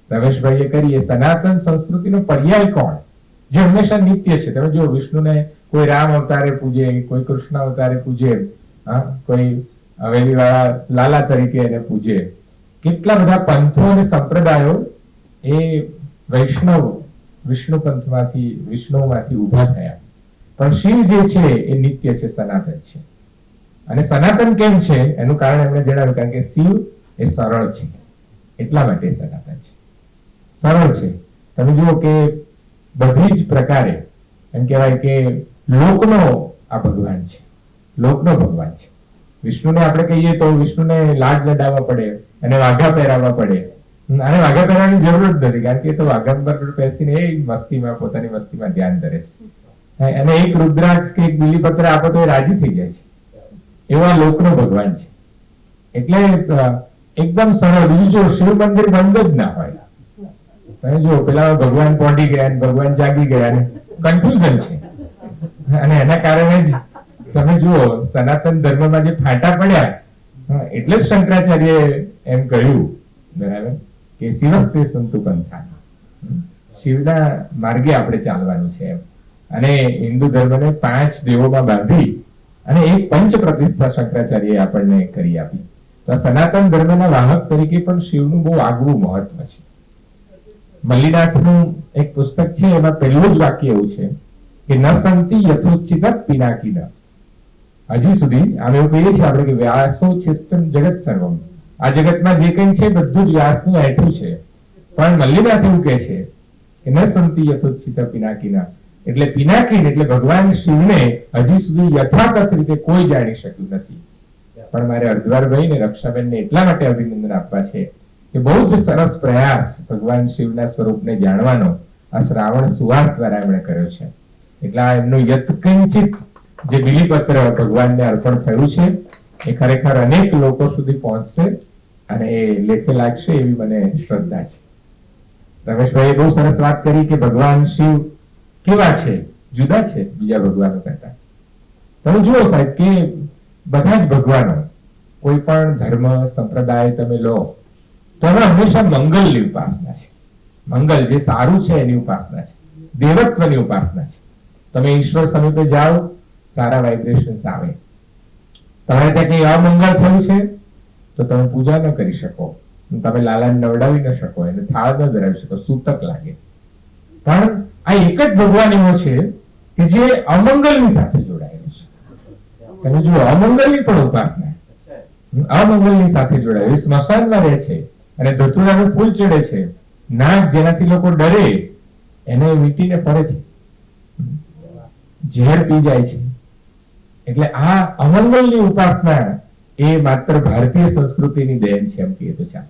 રમેશભાઈએ કરી, એ સનાતન સંસ્કૃતિનો પર્યાય કોણ? જે હંમેશા નિત્ય છે. તમે જો વિષ્ણુને કોઈ રામ અવતારે પૂજે, કોઈ કૃષ્ણ અવતારે પૂજે, કોઈ હવેલી વાળા લાલા તરીકે એને પૂજે. કેટલા બધા પંથો અને સંપ્રદાયો એ વૈષ્ણવ વિષ્ણુ પંથમાંથી, વિષ્ણુમાંથી ઉભા થયા, પણ શિવ જે છે એ નિત્ય છે, સનાતન છે. અને સનાતન કેમ છે એનું કારણ એમણે જણાવ્યું, કારણ કે શિવ એ સરળ છે, એટલા માટે સનાતન છે. સરળ છે. તમે જુઓ કે બધી જ પ્રકારે એમ કહેવાય કે લોકનો આ ભગવાન છે, લોકનો ભગવાન છે. વિષ્ણુને આપણે કહીએ તો વિષ્ણુને લાડ લડાવવા પડે, અને વાઘા પહેરાવવા પડે, અને વાઘા પહેરવાની જરૂર જ નથી, કારણ કે એ તો વાઘા પર બેસીને એ મસ્તીમાં, પોતાની મસ્તીમાં ધ્યાન ધરે છે. અને એક રુદ્રાક્ષ કે એક બીલીપત્ર આપો તો એ રાજી થઈ જાય છે. એવા લોકનો ભગવાન છે. એટલે એકદમ સરળ. બીજું જો શિવ મંદિર બંધ જ ના હોય. તમે જો પેલા ભગવાન પહોંચી ગયા, ભગવાન જાગી ગયા, કન્ફ્યુઝન છે. અને એના કારણે જ તમે જુઓ સનાતન ધર્મમાં જે ફાંટા પડ્યા, એટલે જ શંકરાચાર્ય એમ કહ્યું, બરાબર, કે શિવસ્તે સંતુ પંથા, શિવના માર્ગે આપણે ચાલવાનું છે એમ. અને હિન્દુ ધર્મને 5 દેવોમાં બાંધી અને એક પંચ પ્રતિષ્ઠા શંકરાચાર્યએ આપણને કરી આપી. તો સનાતન ધર્મના વાહક તરીકે પણ શિવનું બહુ આગવું મહત્વ છે. મલ્લીનાથનું એક પુસ્તક છે, એમાં પહેલું જ વાક્ય એવું છે કે ન સંતિ યથોચિત પિનાકિન. હજી સુધી આમ એવું કહીએ છીએ આપણે કે વ્યાસો છિષ્ટમ જગત સર્વમ, આ જગતમાં જે કંઈ છે બધું જ વ્યાસનું હેઠું છે. પણ મલ્લીનાથ એવું કહે છે કે ન સંતિ યથોચિત પિનાકિન, એટલે પિનાકિન એટલે ભગવાન શિવને હજી સુધી યથાતથ રીતે કોઈ જાણી શક્યું નથી. પણ મારે અર્ધવારભાઈ ને રક્ષાબેનને એટલા માટે અભિનંદન આપવા છે કે બહુ જ સરસ પ્રયાસ ભગવાન શિવના સ્વરૂપને જાણવાનો આ શ્રાવણ સુવાસ દ્વારા એમણે કર્યો છે. એટલે આ એમનું યત્કંચિત જે બીલીપત્ર ભગવાનને અર્પણ થયું છે એ ખરેખર અનેક લોકો સુધી પહોંચશે અને એ લેખે લાગશે એવી મને શ્રદ્ધા છે. રમેશભાઈએ બહુ સરસ વાત કરી કે ભગવાન શિવ કેવા છે, જુદા છે બીજા ભગવાનો કરતા. તમે જુઓ સાહેબ કે બધા જ ભગવાનો, કોઈ પણ ધર્મ સંપ્રદાય તમે લો તો એમાં હંમેશા મંગલની ઉપાસના છે. મંગલ જે સારું છે એની ઉપાસના છે, દેવત્વની ઉપાસના છે. તમે ઈશ્વર સમીપે જાઓ, સારા વાઇબ્રેશન્સ આવે. તમારે ત્યાં કઈ અમંગળ થયું છે તો તમે પૂજા ન કરી શકો, તમે લાલાને નવડાવી ન શકો, એને થાળ ન ધરાવી શકો, સૂતક લાગે. પણ આ એક જ ભગવાન એવો છે કે જે અમંગલની સાથે જોડાયેલો છે. તમે જુઓ અમંગલની પણ ઉપાસના, અમંગલની સાથે જોડાયેલી, સ્મશાનમાં રહે છે અને ધતુરાનું ફૂલ ચડે છે. નાગ જેનાથી લોકો ડરે એને વીંટીને ફરે છે, ઝેર પી જાય છે. એટલે આ અમંગલની ઉપાસના એ માત્ર ભારતીય સંસ્કૃતિની દેન છે એમ કહીએ તો ચાલે.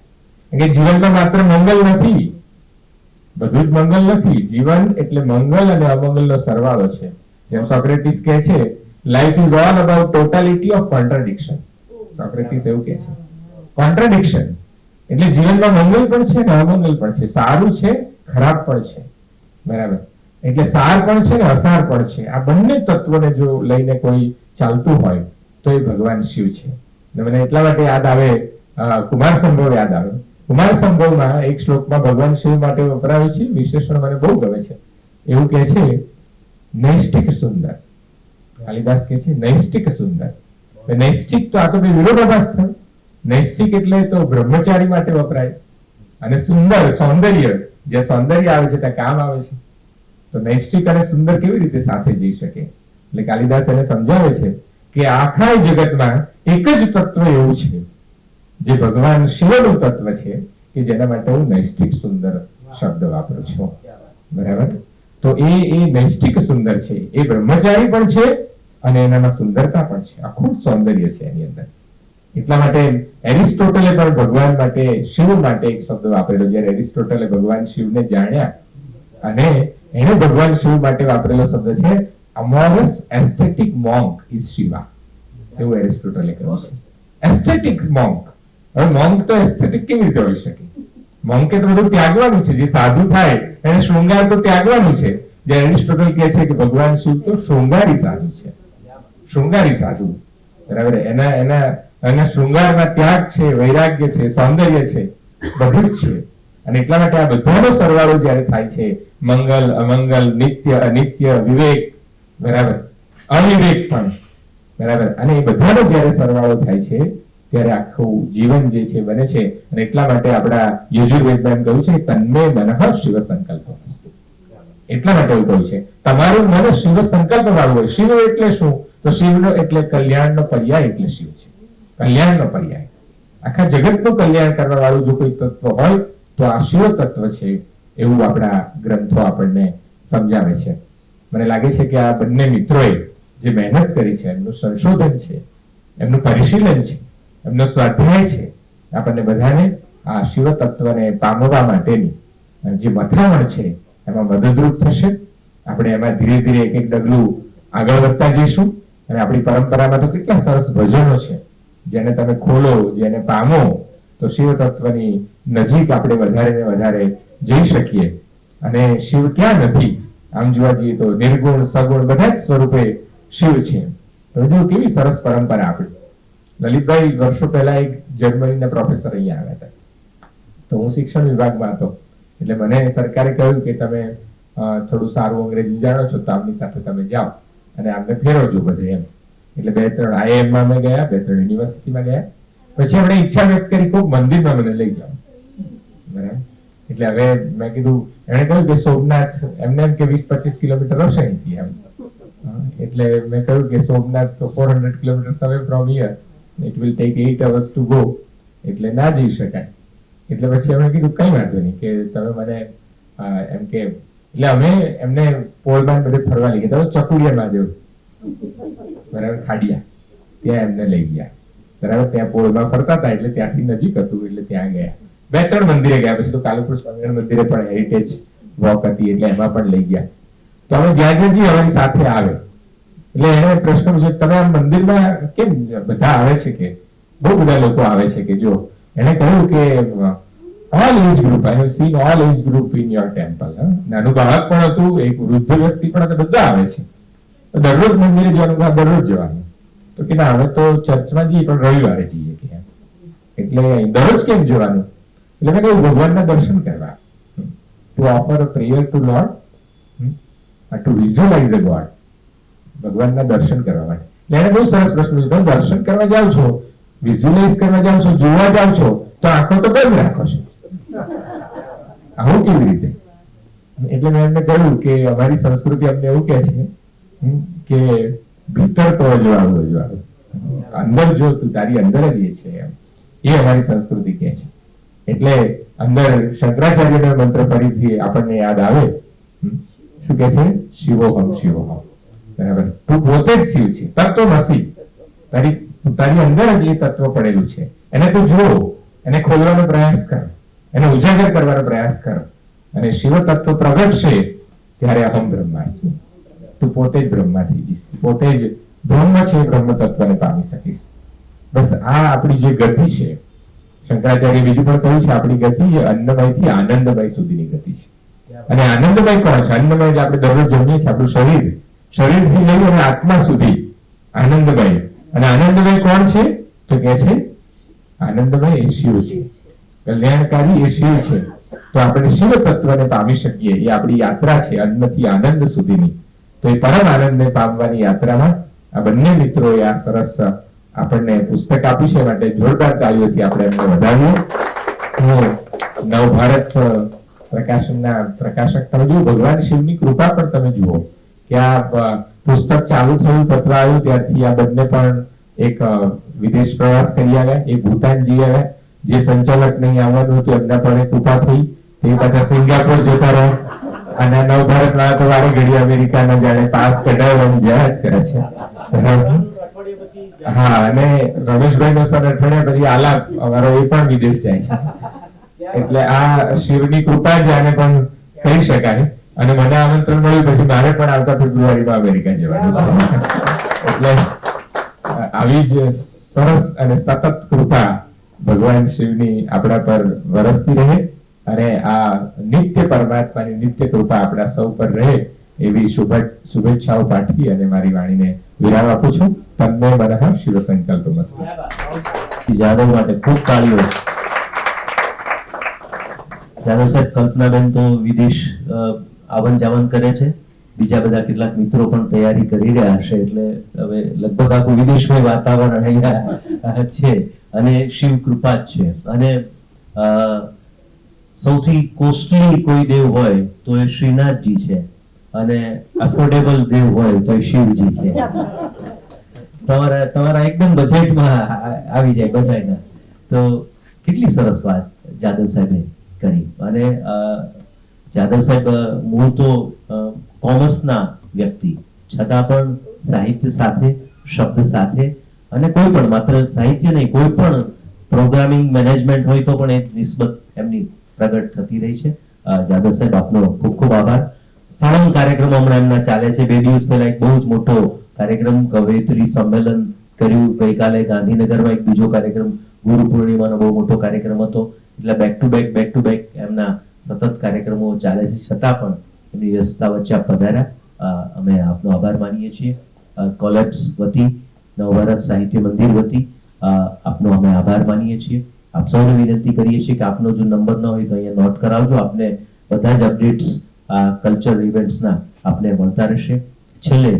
કે જીવનમાં માત્ર મંગલ નથી, બધું જ મંગલ નથી. જીવન એટલે મંગલ અને અમંગલનો સરવાળો છે. જેમ સોક્રેટિસ કહે છે, life is all about totality of contradiction. Socrates એવું કહે છે. કોન્ટ્રાડિક્શન એટલે જીવનમાં મંગલ પણ છે ને અમંગલ પણ છે, સારું છે ખરાબ પણ છે, બરાબર. એટલે સાર પણ છે ને અસાર પણ છે. આ બંને તત્વોને જો લઈને કોઈ ચાલતું હોય તો એ ભગવાન શિવ છે. મને એટલા માટે યાદ આવે, કુમાર સંભવ યાદ આવે. કુમાર સંભવમાં એક શ્લોકમાં ભગવાન શિવ માટે વપરાયું છે વિશેષણ, મને બહુ ગમે છે. એવું કહે છે, નૈષ્ટિક સુંદર. કાલિદાસ કહે છે નૈષ્ટિક સુંદર. નૈષ્ટિક તો આ તો વિરોધાભાસ થયો. નૈષ્ટિક એટલે તો બ્રહ્મચારી માટે વપરાય, અને સુંદર સૌંદર્ય, જે સૌંદર્ય આવે છે ત્યાં કામ આવે છે. તો નૈષ્ટિક અને સુંદર કેવી રીતે સાથે જઈ શકે? એટલે કાલિદાસ એને સમજાવે છે કે આખા જગતમાં એક જ તત્વ એવું છે જે ભગવાન શિવનું તત્વ છે, કે જેના માટે હું નૈષ્ટિક સુંદર શબ્દ વાપરું છું, બરાબર. તો એ નૈષ્ટિક સુંદર છે, એ બ્રહ્મચારી પણ છે અને એનામાં સુંદરતા પણ છે, અખૂટ સૌંદર્ય છે એની અંદર. એટલા માટે એરિસ્ટોટલે પણ ભગવાન માટે, શિવ માટે એક શબ્દ વાપરેલો. જ્યારે એરિસ્ટોટલે ભગવાન શિવને જાણ્યા અને એને ભગવાન શિવ માટે વાપરેલો શબ્દ છે amorous aesthetic monk is Shiva. એવું એરિસ્ટોટલે કહ્યું છે. Aesthetic monk. હવે મોન્ક તો એસ્થેટિક કેવી રીતે હોઈ શકે? મોન્કે તો બધું ત્યાગવાનું છે. જે સાધુ થાય એને શૃંગાર તો ત્યાગવાનું છે. જે એરિસ્ટોટલ કહે છે કે ભગવાન શિવ તો શૃંગારી સાધુ છે, શૃંગારી સાધુ, બરાબર. એના શૃંગારમાં ત્યાગ છે, વૈરાગ્ય છે, સૌંદર્ય છે, બધું જ છે. અને એટલા માટે આ બધાનો સરવાળો જ્યારે થાય છે, મંગલ અમંગલ, નિત્ય અનિત્ય, વિવેક, બરાબર, અવિવેક પણ, બરાબર, અને એ બધાનો જ્યારે સરવાળો થાય છે ત્યારે આખું જીવન જે છે બને છે. અને એટલા માટે આપણા યજુર્વેદમાં એમ કહ્યું છે, તન્મે મનઃ શિવ સંકલ્પ. એટલા માટે એવું કહ્યું છે, તમારું મન શિવ સંકલ્પ વાળું હોય. શિવ એટલે શું? તો શિવનો એટલે કલ્યાણનો પર્યાય, એટલે શિવ છે કલ્યાણનો પર્યાય. આખા જગતનું કલ્યાણ કરવા વાળું જો કોઈ તત્વ હોય તો આ શિવ તત્વ છે, એવું આપણા ગ્રંથો આપણને સમજાવે છે. મને લાગે છે કે આ બંને મિત્રોએ જે મહેનત કરી છે, એમનું સંશોધન છે, એમનું પરિશીલન છે, એમનો સ્વાધ્યાય છે, આપણને બધાને આ શિવ તત્વને પામવા માટેની જે મથામણ છે એમાં મદદરૂપ થશે. આપણે એમાં ધીરે ધીરે એક એક ડગલું આગળ વધતા જઈશું. અને આપણી પરંપરામાં તો કેટલા સરસ ભજનો છે, જેને તમે ખોલો, જેને પામો, તો શિવ તત્વની નજીક આપણે વધારે ને વધારે જઈ શકીએ. અને શિવ ક્યાં નથી? આમ જોવા જઈએ તો નિર્ગુણ સગુણ બધા જ સ્વરૂપે શિવ છે. તો જો કેવી સરસ પરંપરા આપણી. લલિતભાઈ વર્ષો પહેલા એક જર્મનીના પ્રોફેસર અહીંયા આવ્યા હતા. તો હું શિક્ષણ વિભાગમાં હતો, એટલે મને સરકારે કહ્યું કે તમે થોડું સારું અંગ્રેજી જાણો છો તો આમની સાથે તમે જાઓ અને આમને ફેરવજો બધે એમ. એટલે 2-3 IIM માં મેં ગયા, 2-3 યુનિવર્સિટીમાં ગયા. પછી એમણે ઈચ્છા વ્યક્ત કરી કોઈક મંદિરમાં મને લઈ જાઓ, બરાબર. એટલે હવે મેં કીધું, એમણે કહ્યું કે સોમનાથ એમને એમ કે 20-25 કિલોમીટર હશે અહીંથી એમ. એટલે મેં કહ્યું કે સોમનાથ તો 400 kilometre away from here, it will take 8 hours to go, એટલે ના જઈ શકાય. એટલે પછી એમણે કીધું કઈ વાંધો નહીં, કે તમે મને એમ કે, એટલે અમે એમને પોળમાં બધે ફરવા લઈ ગયા. ચકુડિયા મહાદેવ, બરાબર, ખાડિયા, ત્યાં એમને લઈ ગયા, બરાબર. ત્યાં પોળમાં ફરતા હતા એટલે ત્યાંથી નજીક હતું એટલે ત્યાં ગયા. 2-3 મંદિરે ગયા. પછી તો કાલુપુર સ્વામિનારાયણ મંદિરે પણ હેરિટેજ વોક હતી એટલે એમાં પણ લઈ ગયા. તો અમે જ્યાં જઈએ અમારી સાથે આવે. એટલે એને પ્રશ્ન પૂછ્યો, તમે આ મંદિરમાં કેમ બધા આવે છે? કે બહુ બધા લોકો આવે છે. કે જો એને કહ્યું કે all age group, I have seen all age group in your temple. નાનું બાળક પણ હતું, એક વૃદ્ધ વ્યક્તિ પણ હતા, બધા આવે છે. દરરોજ મંદિરે જવાનું, દરરોજ જવાનું. તો કે ના, હવે તો ચર્ચમાં જઈએ પણ રવિવારે જઈએ કે. એટલે દરરોજ કેમ જવાનું? એટલે મેં કહ્યું ભગવાનના દર્શન કરવા, to offer a prayer to Lord, to visualise a God. ભગવાનના દર્શન કરવા માટે. એટલે એને બહુ સરસ પ્રશ્ન પૂછ્યો, દર્શન કરવા જાવ છો, વિઝ્યુઅલાઇઝ કરવા જાવ છો, જોવા જાવ છો, તો આંખો તો બંધ રાખો છો, આવું કેવી રીતે? એટલે મેં એમને કહ્યું કે અમારી સંસ્કૃતિ અમને એવું કહે છે કે ભીતર તો અજવાળું, અંદર જો તું તારી અંદર જ એ છે એમ, એ અમારી સંસ્કૃતિ કહે છે. એટલે અંદર શંકરાચાર્યનો મંત્ર ફરીથી આપણને યાદ આવે. શું કહે છે? શિવોહમ શિવોહમ, બરાબર. તું પોતે જ શિવ છે, તત્વમસી. તારી અંદર જ એ તત્વ પડેલું છે. એને તું જો, એને ખોલવાનો પ્રયાસ કર, એને ઉજાગર કરવાનો પ્રયાસ કર, અને શિવ તત્વ પ્રગટશે ત્યારે અહમ બ્રહ્માસ્મિ, તું પોતે જ બ્રહ્મા થઈ જઈશ, પોતે જ બ્રહ્મ છે, બ્રહ્મ તત્વને પામી શકીશ. બસ આ આપણી જે ગતિ છે, શંકરાચાર્ય બીજું પણ કહ્યું છે, આપણી ગતિ એ અન્નમય થી આનંદમય સુધીની ગતિ છે. અને આનંદમય કોણ છે? આનંદમય એટલે આપણે દરરોજ જમીએ છીએ, આપણું શરીર, શરીરથી લઈ અને આત્મા સુધી આનંદમય. અને આનંદમય કોણ છે? તો કે છે આનંદમય એ શિવ છે, કલ્યાણકારી એ શિવ છે. તો આપણે શિવ તત્વને પામી શકીએ, એ આપણી યાત્રા છે અન્નથી આનંદ સુધીની. તો એ પરમ આનંદને પામવાની યાત્રામાં આ બંને મિત્રોએ આ સરસ આપણને પુસ્તક આપ્યું છે, માટે જોરદાર તાળીઓથી આપણે એમને વધાવીએ. હું નવભારત પ્રકાશનના પ્રકાશક તમે જુઓ, ભગવાન શિવની કૃપા પણ તમે જુઓ કે આ પુસ્તક ચાલુ થયું, પત્ર આવ્યું ત્યારથી આ બંને પણ એક વિદેશ પ્રવાસ કરી આવ્યા, એક ભૂતાન જઈ આવ્યા. જે સંચાલક નહીં આવવાનું હતું એમના પર કૃપા થઈ, તે પાછા સિંગાપોર જતા રહે. અને નવભારત ના તો વારે ઘડી અમેરિકાના જાણે પાસ કઢાવવાનું જ્યાં જ કરે છે. હા, અને રમેશભાઈ નો સર અઠવાડિયા પછી આલાપ અમારો એ પણ વિદેશ જાય છે. એટલે આ શિવની કૃપા જ આને પણ કહી શકાય. અને મને આમંત્રણ મળ્યું પછી મારે પણ આવતા ફેબ્રુઆરીમાં અમેરિકા જવાનું છે. એટલે આવી જ સરસ અને સતત કૃપા ભગવાન શિવની આપણા પર વરસતી રહે અને આ નિત્ય પરમાત્માની નિત્ય કૃપા આપણા સૌ પર રહે એવી શુભેચ્છાઓ પાઠવી અને મારી વાણીને વિરામ આપું છું. તન્મે મનઃ શિવ સંકલ્પ મસ્તુ. જાદવ માટે ખૂબ તાળીઓ. જાદવ સાહેબ, કલ્પનાબેન તો વિદેશ આવન જાવન કરે છે, બીજા બધા કેટલાક મિત્રો પણ તૈયારી કરી રહ્યા હશે, એટલે હવે લગભગ આખું વિદેશમાં વાતાવરણ અહીંયા છે અને શિવ કૃપા જ છે. અને સૌથી કોસ્ટલી કોઈ દેવ હોય તો એ શ્રીનાથજી છે, અને અફોર્ડેબલ દેવ હોય તો એ શિવજી છે. તમારા એકદમ બજેટમાં આવી જાય બધાના. તો કેટલી સરસ વાત જાદવ સાહેબે કરી. અને જાદવ સાહેબ મૂળ તો કોમર્સના વ્યક્તિ, છતાં પણ સાહિત્ય સાથે, શબ્દ સાથે, અને કોઈ પણ માત્ર સાહિત્ય નહીં, કોઈ પણ પ્રોગ્રામિંગ મેનેજમેન્ટ હોય તો પણ એ નિસ્બત એમની પ્રગટ થતી રહી છે. જાદવ સાહેબ, આપનો ખૂબ ખૂબ આભાર. સળંગ કાર્યક્રમો હમણાં એમના ચાલે છે. 2 દિવસ પહેલા એક બહુ જ મોટો કાર્યક્રમ કવયત્રી સંમેલન કર્યું. ગઈકાલે ગાંધીનગરમાં એક બીજો કાર્યક્રમ, ગુરુ પૂર્ણિમાનો બહુ મોટો કાર્યક્રમ હતો. એટલે બેક ટુ બેક એમના સતત કાર્યક્રમો ચાલે છે, છતાં પણ એમની વ્યવસ્થા વચ્ચે આપ પધાર્યા. અમે આપનો આભાર માનીએ છીએ. કોલેબ્સ વતી, નવભારત સાહિત્ય મંદિર વતી આપનો અમે આભાર માનીએ છીએ. આપ સૌને વિનંતી કરીએ છીએ કે આપનો જો નંબર ન હોય તો અહીંયા નોટ કરાવજો. આપને બધા જ અપડેટ્સ કલ્ચરલ ઇવેન્ટ્સના આપને મળતા રહેશે. છેલ્લે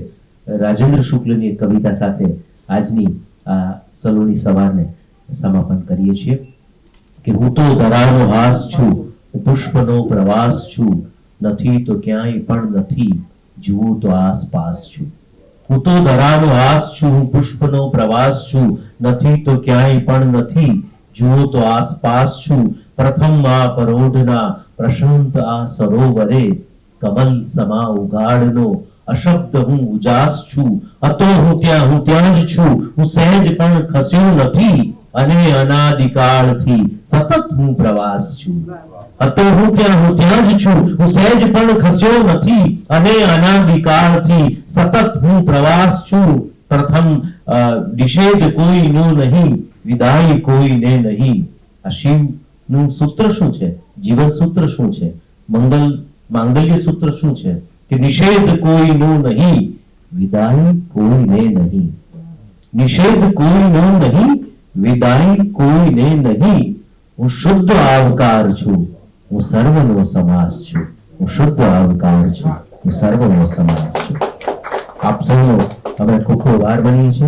રાજેન્દ્ર શુક્લની એક કવિતા સાથે આજની આ સલોની સવારને સમાપન કરીએ છીએ કે હું તો ધરાનો હાસ છું, પુષ્પનો પ્રવાસ છું, નથી તો ક્યાંય પણ નથી, જુઓ તો આસપાસ છું. હું તો ધરાનો હાસ છું, હું પુષ્પનો પ્રવાસ છું, નથી તો ક્યાંય પણ નથી, જુઓ તો આસપાસ છું. પ્રથમ આ પરોઢના પ્રશાંત આ સરોવરે, કમલ સમા ઉગાડનો અશબ્દ હું ઉજાસ છું. અતો હું ત્યાં જ છું, હું સહેજ પણ ખસ્યો નથી, અને અનાદિકાળથી સતત હું પ્રવાસ છું. અતો હું ત્યાં જ છું, હું સહેજ પણ ખસ્યો નથી, અને અનાદિકાળથી સતત હું પ્રવાસ છું. પ્રથમ નિષેધ કોઈનો નહીં, વિદાય કોઈને નહીં. આ શિવનું સૂત્ર શું છે? જીવન સૂત્ર શું છે? માંગલ્ય સૂત્ર શું છે? કે નિષેધ કોઈનો નહીં, વિદાય કોઈને નહીં. નિષેધ કોઈનો નહીં, વિદાય કોઈને નહીં. હું શુદ્ધ આવકાર છું, હું સર્વનો સમાસ છું. હું શુદ્ધ આવકાર છું, હું સર્વનો સમાસ છું. આપ સૌનો અમે ખૂબ ખૂબ આભાર માનીએ છીએ.